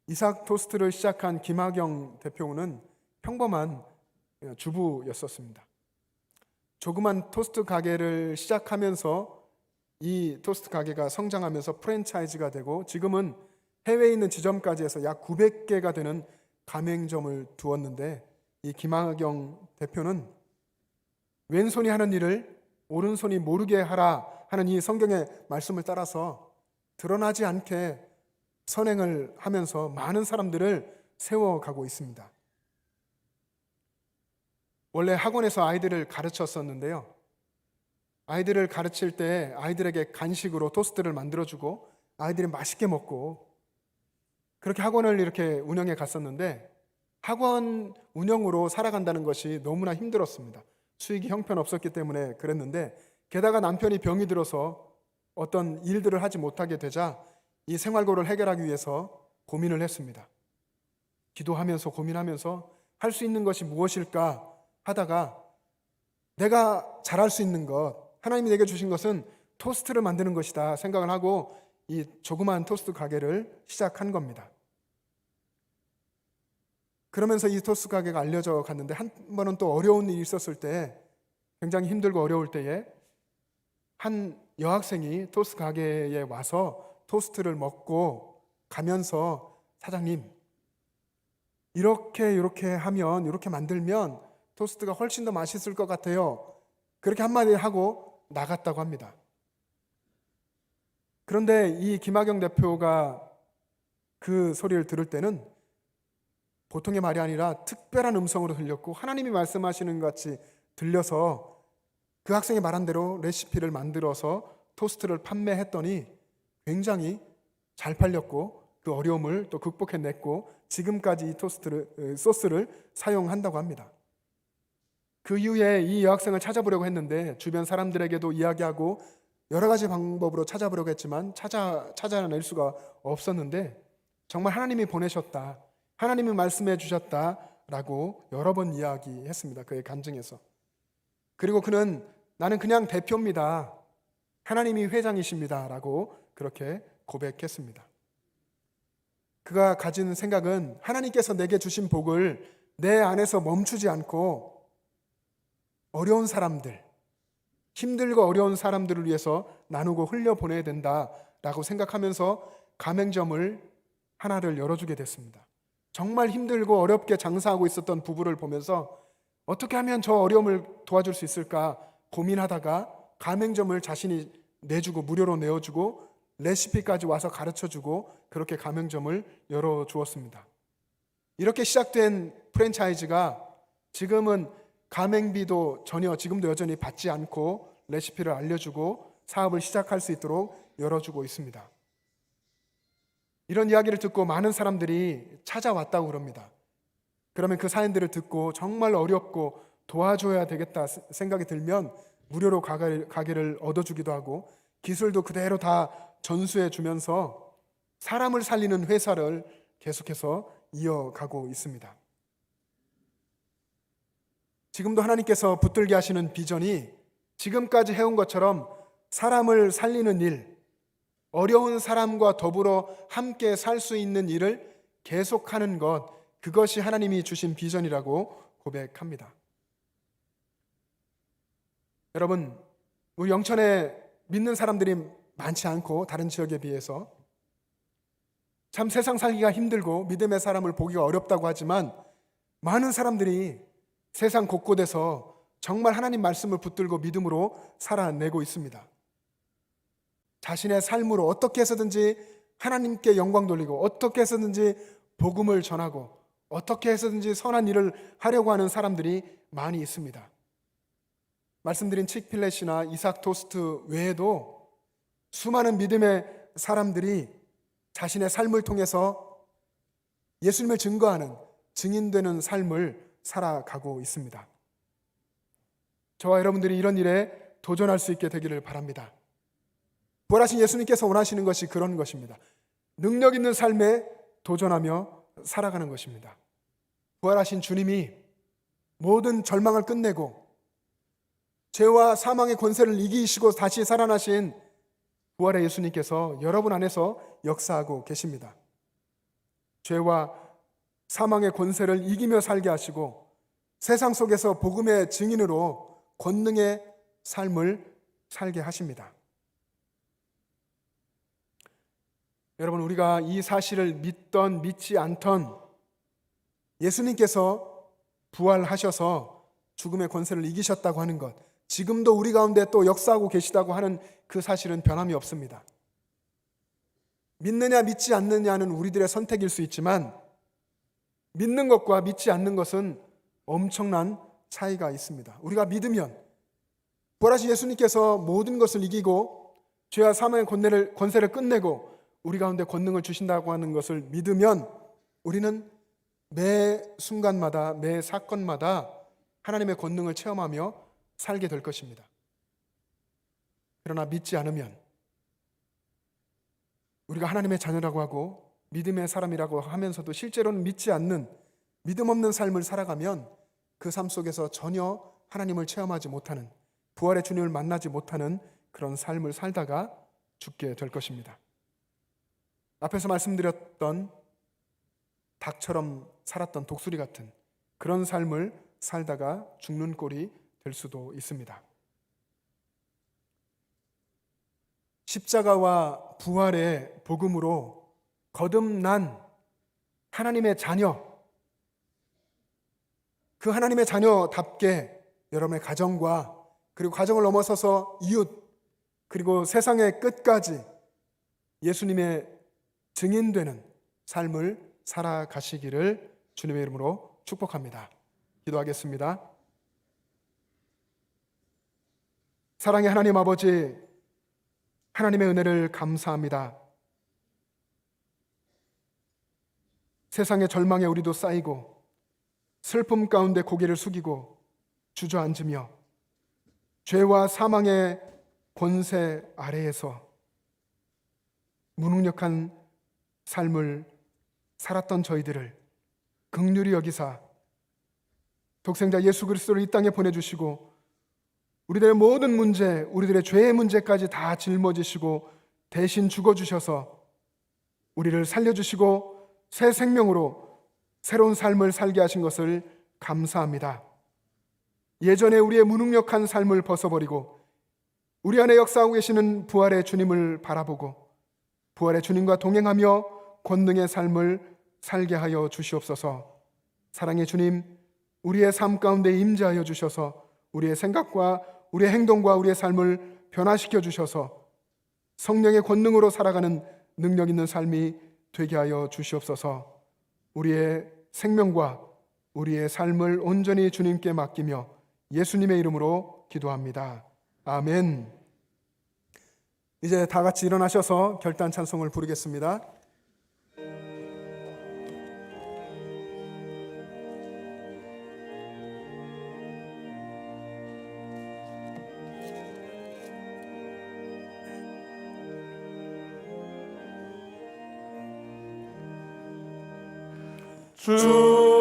이삭 토스트를 시작한 김학영 대표는 평범한 주부였었습니다. 조그만 토스트 가게를 시작하면서 이 토스트 가게가 성장하면서 프랜차이즈가 되고 지금은 해외에 있는 지점까지 해서 약 900개가 되는 가맹점을 두었는데, 이 김학영 대표는 왼손이 하는 일을 오른손이 모르게 하라 하는 이 성경의 말씀을 따라서 드러나지 않게 선행을 하면서 많은 사람들을 세워가고 있습니다. 원래 학원에서 아이들을 가르쳤었는데요. 아이들을 가르칠 때 아이들에게 간식으로 토스트를 만들어주고 아이들이 맛있게 먹고 그렇게 학원을 이렇게 운영해 갔었는데, 학원 운영으로 살아간다는 것이 너무나 힘들었습니다. 수익이 형편없었기 때문에 그랬는데, 게다가 남편이 병이 들어서 어떤 일들을 하지 못하게 되자 이 생활고를 해결하기 위해서 고민을 했습니다. 기도하면서 고민하면서 할 수 있는 것이 무엇일까 하다가 내가 잘할 수 있는 것, 하나님이 내게 주신 것은 토스트를 만드는 것이다 생각을 하고 이 조그마한 토스트 가게를 시작한 겁니다. 그러면서 이 토스트 가게가 알려져 갔는데, 한 번은 또 어려운 일이 있었을 때, 굉장히 힘들고 어려울 때에 한 여학생이 토스트 가게에 와서 토스트를 먹고 가면서 사장님, 이렇게 하면, 이렇게 만들면 토스트가 훨씬 더 맛있을 것 같아요. 그렇게 한마디 하고 나갔다고 합니다. 그런데 이 김학영 대표가 그 소리를 들을 때는 보통의 말이 아니라 특별한 음성으로 들렸고 하나님이 말씀하시는 것 같이 들려서 그 학생이 말한 대로 레시피를 만들어서 토스트를 판매했더니 굉장히 잘 팔렸고 그 어려움을 또 극복해냈고 지금까지 이 소스를 사용한다고 합니다. 그 이후에 이 여학생을 찾아보려고 했는데 주변 사람들에게도 이야기하고 여러 가지 방법으로 찾아보려고 했지만 찾아낼 수가 없었는데, 정말 하나님이 보내셨다, 하나님이 말씀해 주셨다라고 여러 번 이야기했습니다. 그의 간증에서. 그리고 그는 나는 그냥 대표입니다, 하나님이 회장이십니다라고 그렇게 고백했습니다. 그가 가진 생각은 하나님께서 내게 주신 복을 내 안에서 멈추지 않고 어려운 사람들, 힘들고 어려운 사람들을 위해서 나누고 흘려보내야 된다라고 생각하면서 가맹점을 하나를 열어주게 됐습니다. 정말 힘들고 어렵게 장사하고 있었던 부부를 보면서 어떻게 하면 저 어려움을 도와줄 수 있을까 고민하다가 가맹점을 자신이 내주고 무료로 내어주고 레시피까지 와서 가르쳐주고 그렇게 가맹점을 열어주었습니다. 이렇게 시작된 프랜차이즈가 지금은 가맹비도 전혀 지금도 여전히 받지 않고 레시피를 알려주고 사업을 시작할 수 있도록 열어주고 있습니다. 이런 이야기를 듣고 많은 사람들이 찾아왔다고 그럽니다. 그러면 그 사연들을 듣고 정말 어렵고 도와줘야 되겠다 생각이 들면 무료로 가게를 얻어주기도 하고 기술도 그대로 다 전수해 주면서 사람을 살리는 회사를 계속해서 이어가고 있습니다. 지금도 하나님께서 붙들게 하시는 비전이 지금까지 해온 것처럼 사람을 살리는 일, 어려운 사람과 더불어 함께 살 수 있는 일을 계속하는 것, 그것이 하나님이 주신 비전이라고 고백합니다. 여러분, 우리 영천에 믿는 사람들이 많지 않고 다른 지역에 비해서 참 세상 살기가 힘들고 믿음의 사람을 보기가 어렵다고 하지만 많은 사람들이 세상 곳곳에서 정말 하나님 말씀을 붙들고 믿음으로 살아내고 있습니다. 자신의 삶으로 어떻게 해서든지 하나님께 영광 돌리고 어떻게 해서든지 복음을 전하고 어떻게 해서든지 선한 일을 하려고 하는 사람들이 많이 있습니다. 말씀드린 칙 필렛이나 이삭 토스트 외에도 수많은 믿음의 사람들이 자신의 삶을 통해서 예수님을 증거하는 증인되는 삶을 살아가고 있습니다. 저와 여러분들이 이런 일에 도전할 수 있게 되기를 바랍니다. 부활하신 예수님께서 원하시는 것이 그런 것입니다. 능력 있는 삶에 도전하며 살아가는 것입니다. 부활하신 주님이 모든 절망을 끝내고 죄와 사망의 권세를 이기시고 다시 살아나신 부활의 예수님께서 여러분 안에서 역사하고 계십니다. 죄와 사망의 권세를 이기며 살게 하시고 세상 속에서 복음의 증인으로 권능의 삶을 살게 하십니다. 여러분, 우리가 이 사실을 믿던 믿지 않던 예수님께서 부활하셔서 죽음의 권세를 이기셨다고 하는 것, 지금도 우리 가운데 또 역사하고 계시다고 하는 그 사실은 변함이 없습니다. 믿느냐 믿지 않느냐는 우리들의 선택일 수 있지만 믿는 것과 믿지 않는 것은 엄청난 차이가 있습니다. 우리가 믿으면 부활하신 예수님께서 모든 것을 이기고 죄와 사망의 권세를 끝내고 우리 가운데 권능을 주신다고 하는 것을 믿으면 우리는 매 순간마다 매 사건마다 하나님의 권능을 체험하며 살게 될 것입니다. 그러나 믿지 않으면 우리가 하나님의 자녀라고 하고 믿음의 사람이라고 하면서도 실제로는 믿지 않는 믿음 없는 삶을 살아가면 그 삶 속에서 전혀 하나님을 체험하지 못하는, 부활의 주님을 만나지 못하는 그런 삶을 살다가 죽게 될 것입니다. 앞에서 말씀드렸던 닭처럼 살았던 독수리 같은 그런 삶을 살다가 죽는 꼴이 될 수도 있습니다. 십자가와 부활의 복음으로 거듭난 하나님의 자녀, 그 하나님의 자녀답게 여러분의 가정과 그리고 가정을 넘어서서 이웃 그리고 세상의 끝까지 예수님의 증인되는 삶을 살아가시기를 주님의 이름으로 축복합니다. 기도하겠습니다. 사랑의 하나님 아버지, 하나님의 은혜를 감사합니다. 세상의 절망에 우리도 쌓이고 슬픔 가운데 고개를 숙이고 주저앉으며 죄와 사망의 권세 아래에서 무능력한 삶을 살았던 저희들을 긍휼히 여기사 독생자 예수 그리스도를 이 땅에 보내주시고 우리들의 모든 문제, 우리들의 죄의 문제까지 다 짊어지시고 대신 죽어주셔서 우리를 살려주시고 새 생명으로 새로운 삶을 살게 하신 것을 감사합니다. 예전에 우리의 무능력한 삶을 벗어버리고 우리 안에 역사하고 계시는 부활의 주님을 바라보고 부활의 주님과 동행하며 권능의 삶을 살게 하여 주시옵소서. 사랑의 주님, 우리의 삶 가운데 임재하여 주셔서 우리의 생각과 우리의 행동과 우리의 삶을 변화시켜 주셔서 성령의 권능으로 살아가는 능력 있는 삶이 되게 하여 주시옵소서. 우리의 생명과 우리의 삶을 온전히 주님께 맡기며 예수님의 이름으로 기도합니다. 아멘. 이제 다 같이 일어나셔서 결단 찬송을 부르겠습니다.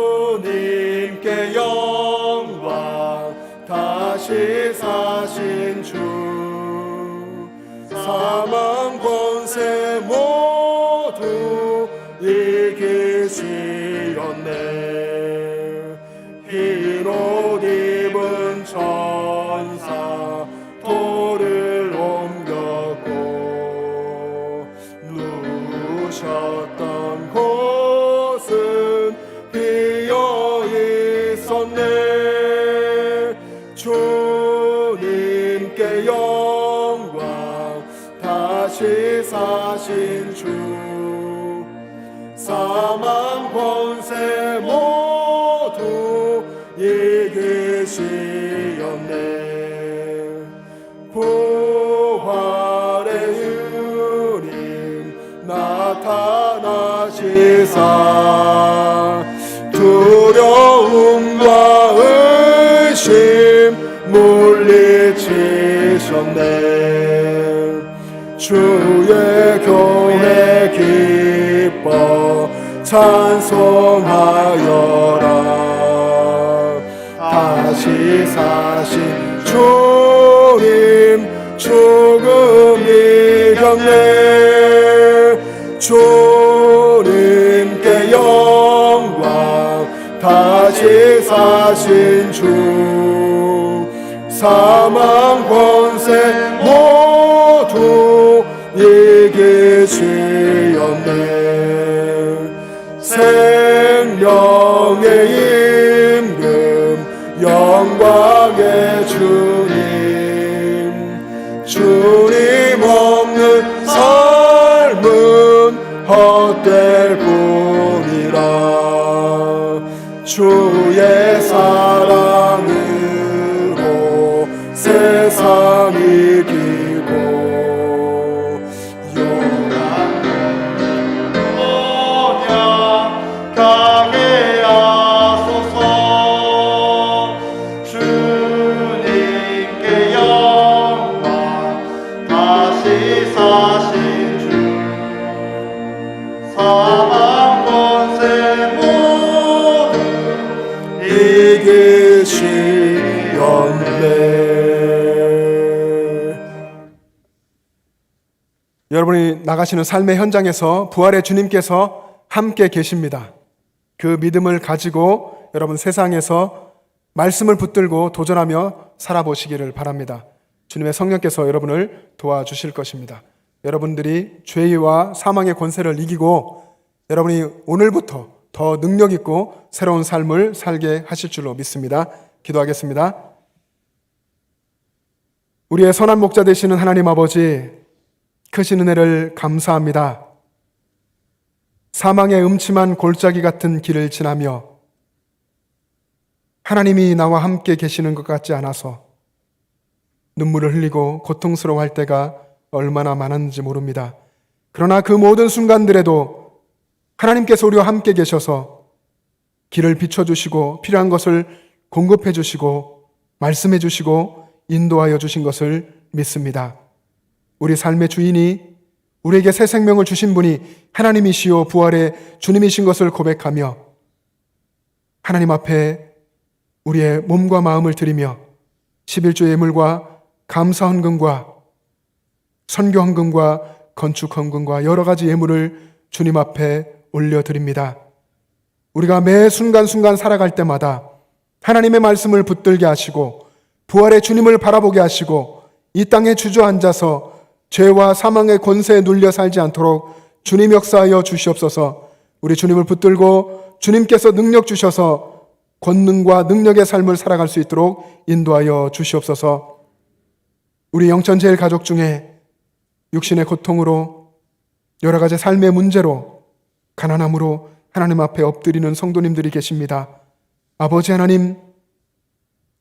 주님께 영광, 다시 사신 주, 사망 권세 오셨던 곳은 비어 있었네. 주님께 영광, 다시 사신 주, 사망 권세 모두 이기시었네. 부활의 유님 나타나시사 두려움과 의심 물리치셨네. 주의 교회 기뻐 찬송하여라. 다시 사신 주님 죽음 이겼네. 주님께 영광, 다시 사신 주, 사망 권세 모두 이기시었네. 생명의 임금, 영광의 주님, 주님 없는 삶은 헛될 뿐이라. 주의 사랑으로 세상 이기고 강게 하소서. 주님께 영광, 다시 사신 주, 사망 권세 모두 이기시었네. 여러분이 나가시는 삶의 현장에서 부활의 주님께서 함께 계십니다. 그 믿음을 가지고 여러분 세상에서 말씀을 붙들고 도전하며 살아보시기를 바랍니다. 주님의 성령께서 여러분을 도와주실 것입니다. 여러분들이 죄와 사망의 권세를 이기고 여러분이 오늘부터 더 능력 있고 새로운 삶을 살게 하실 줄로 믿습니다. 기도하겠습니다. 우리의 선한 목자 되시는 하나님 아버지, 크신 은혜를 감사합니다. 사망의 음침한 골짜기 같은 길을 지나며 하나님이 나와 함께 계시는 것 같지 않아서 눈물을 흘리고 고통스러워할 때가 얼마나 많았는지 모릅니다. 그러나 그 모든 순간들에도 하나님께서 우리와 함께 계셔서 길을 비춰주시고 필요한 것을 공급해 주시고 말씀해 주시고 인도하여 주신 것을 믿습니다. 우리 삶의 주인이 우리에게 새 생명을 주신 분이 하나님이시요 부활의 주님이신 것을 고백하며 하나님 앞에 우리의 몸과 마음을 드리며 11조 예물과 감사 헌금과 선교 헌금과 건축 헌금과 여러 가지 예물을 주님 앞에 올려드립니다. 우리가 매 순간순간 살아갈 때마다 하나님의 말씀을 붙들게 하시고 부활의 주님을 바라보게 하시고 이 땅에 주저앉아서 죄와 사망의 권세에 눌려 살지 않도록 주님 역사하여 주시옵소서. 우리 주님을 붙들고 주님께서 능력 주셔서 권능과 능력의 삶을 살아갈 수 있도록 인도하여 주시옵소서. 우리 영천제일 가족 중에 육신의 고통으로 여러 가지 삶의 문제로 가난함으로 하나님 앞에 엎드리는 성도님들이 계십니다. 아버지 하나님,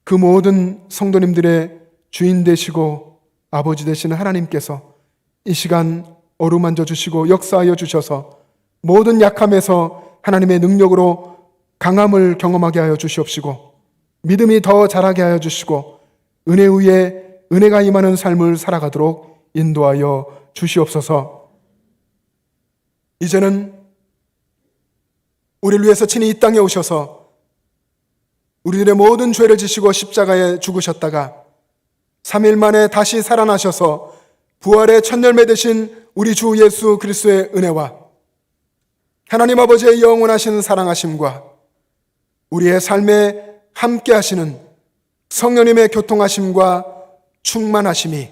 그 모든 성도님들의 주인 되시고 아버지 되시는 하나님께서 이 시간 어루만져 주시고 역사하여 주셔서 모든 약함에서 하나님의 능력으로 강함을 경험하게 하여 주시옵시고 믿음이 더 자라게 하여 주시고 은혜 위에 은혜가 임하는 삶을 살아가도록 인도하여 주시옵소서. 이제는 우리를 위해서 친히 이 땅에 오셔서 우리들의 모든 죄를 지시고 십자가에 죽으셨다가 3일 만에 다시 살아나셔서 부활의 첫 열매 되신 우리 주 예수 그리스도의 은혜와 하나님 아버지의 영원하신 사랑하심과 우리의 삶에 함께 하시는 성령님의 교통하심과 충만하심이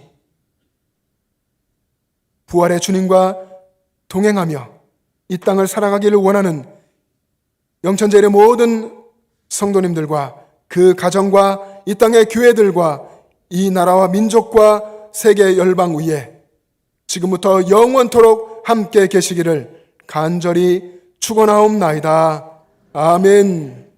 부활의 주님과 동행하며 이 땅을 살아가기를 원하는 영천제일의 모든 성도님들과 그 가정과 이 땅의 교회들과 이 나라와 민족과 세계 열방 위에 지금부터 영원토록 함께 계시기를 간절히 축원하옵나이다. 아멘.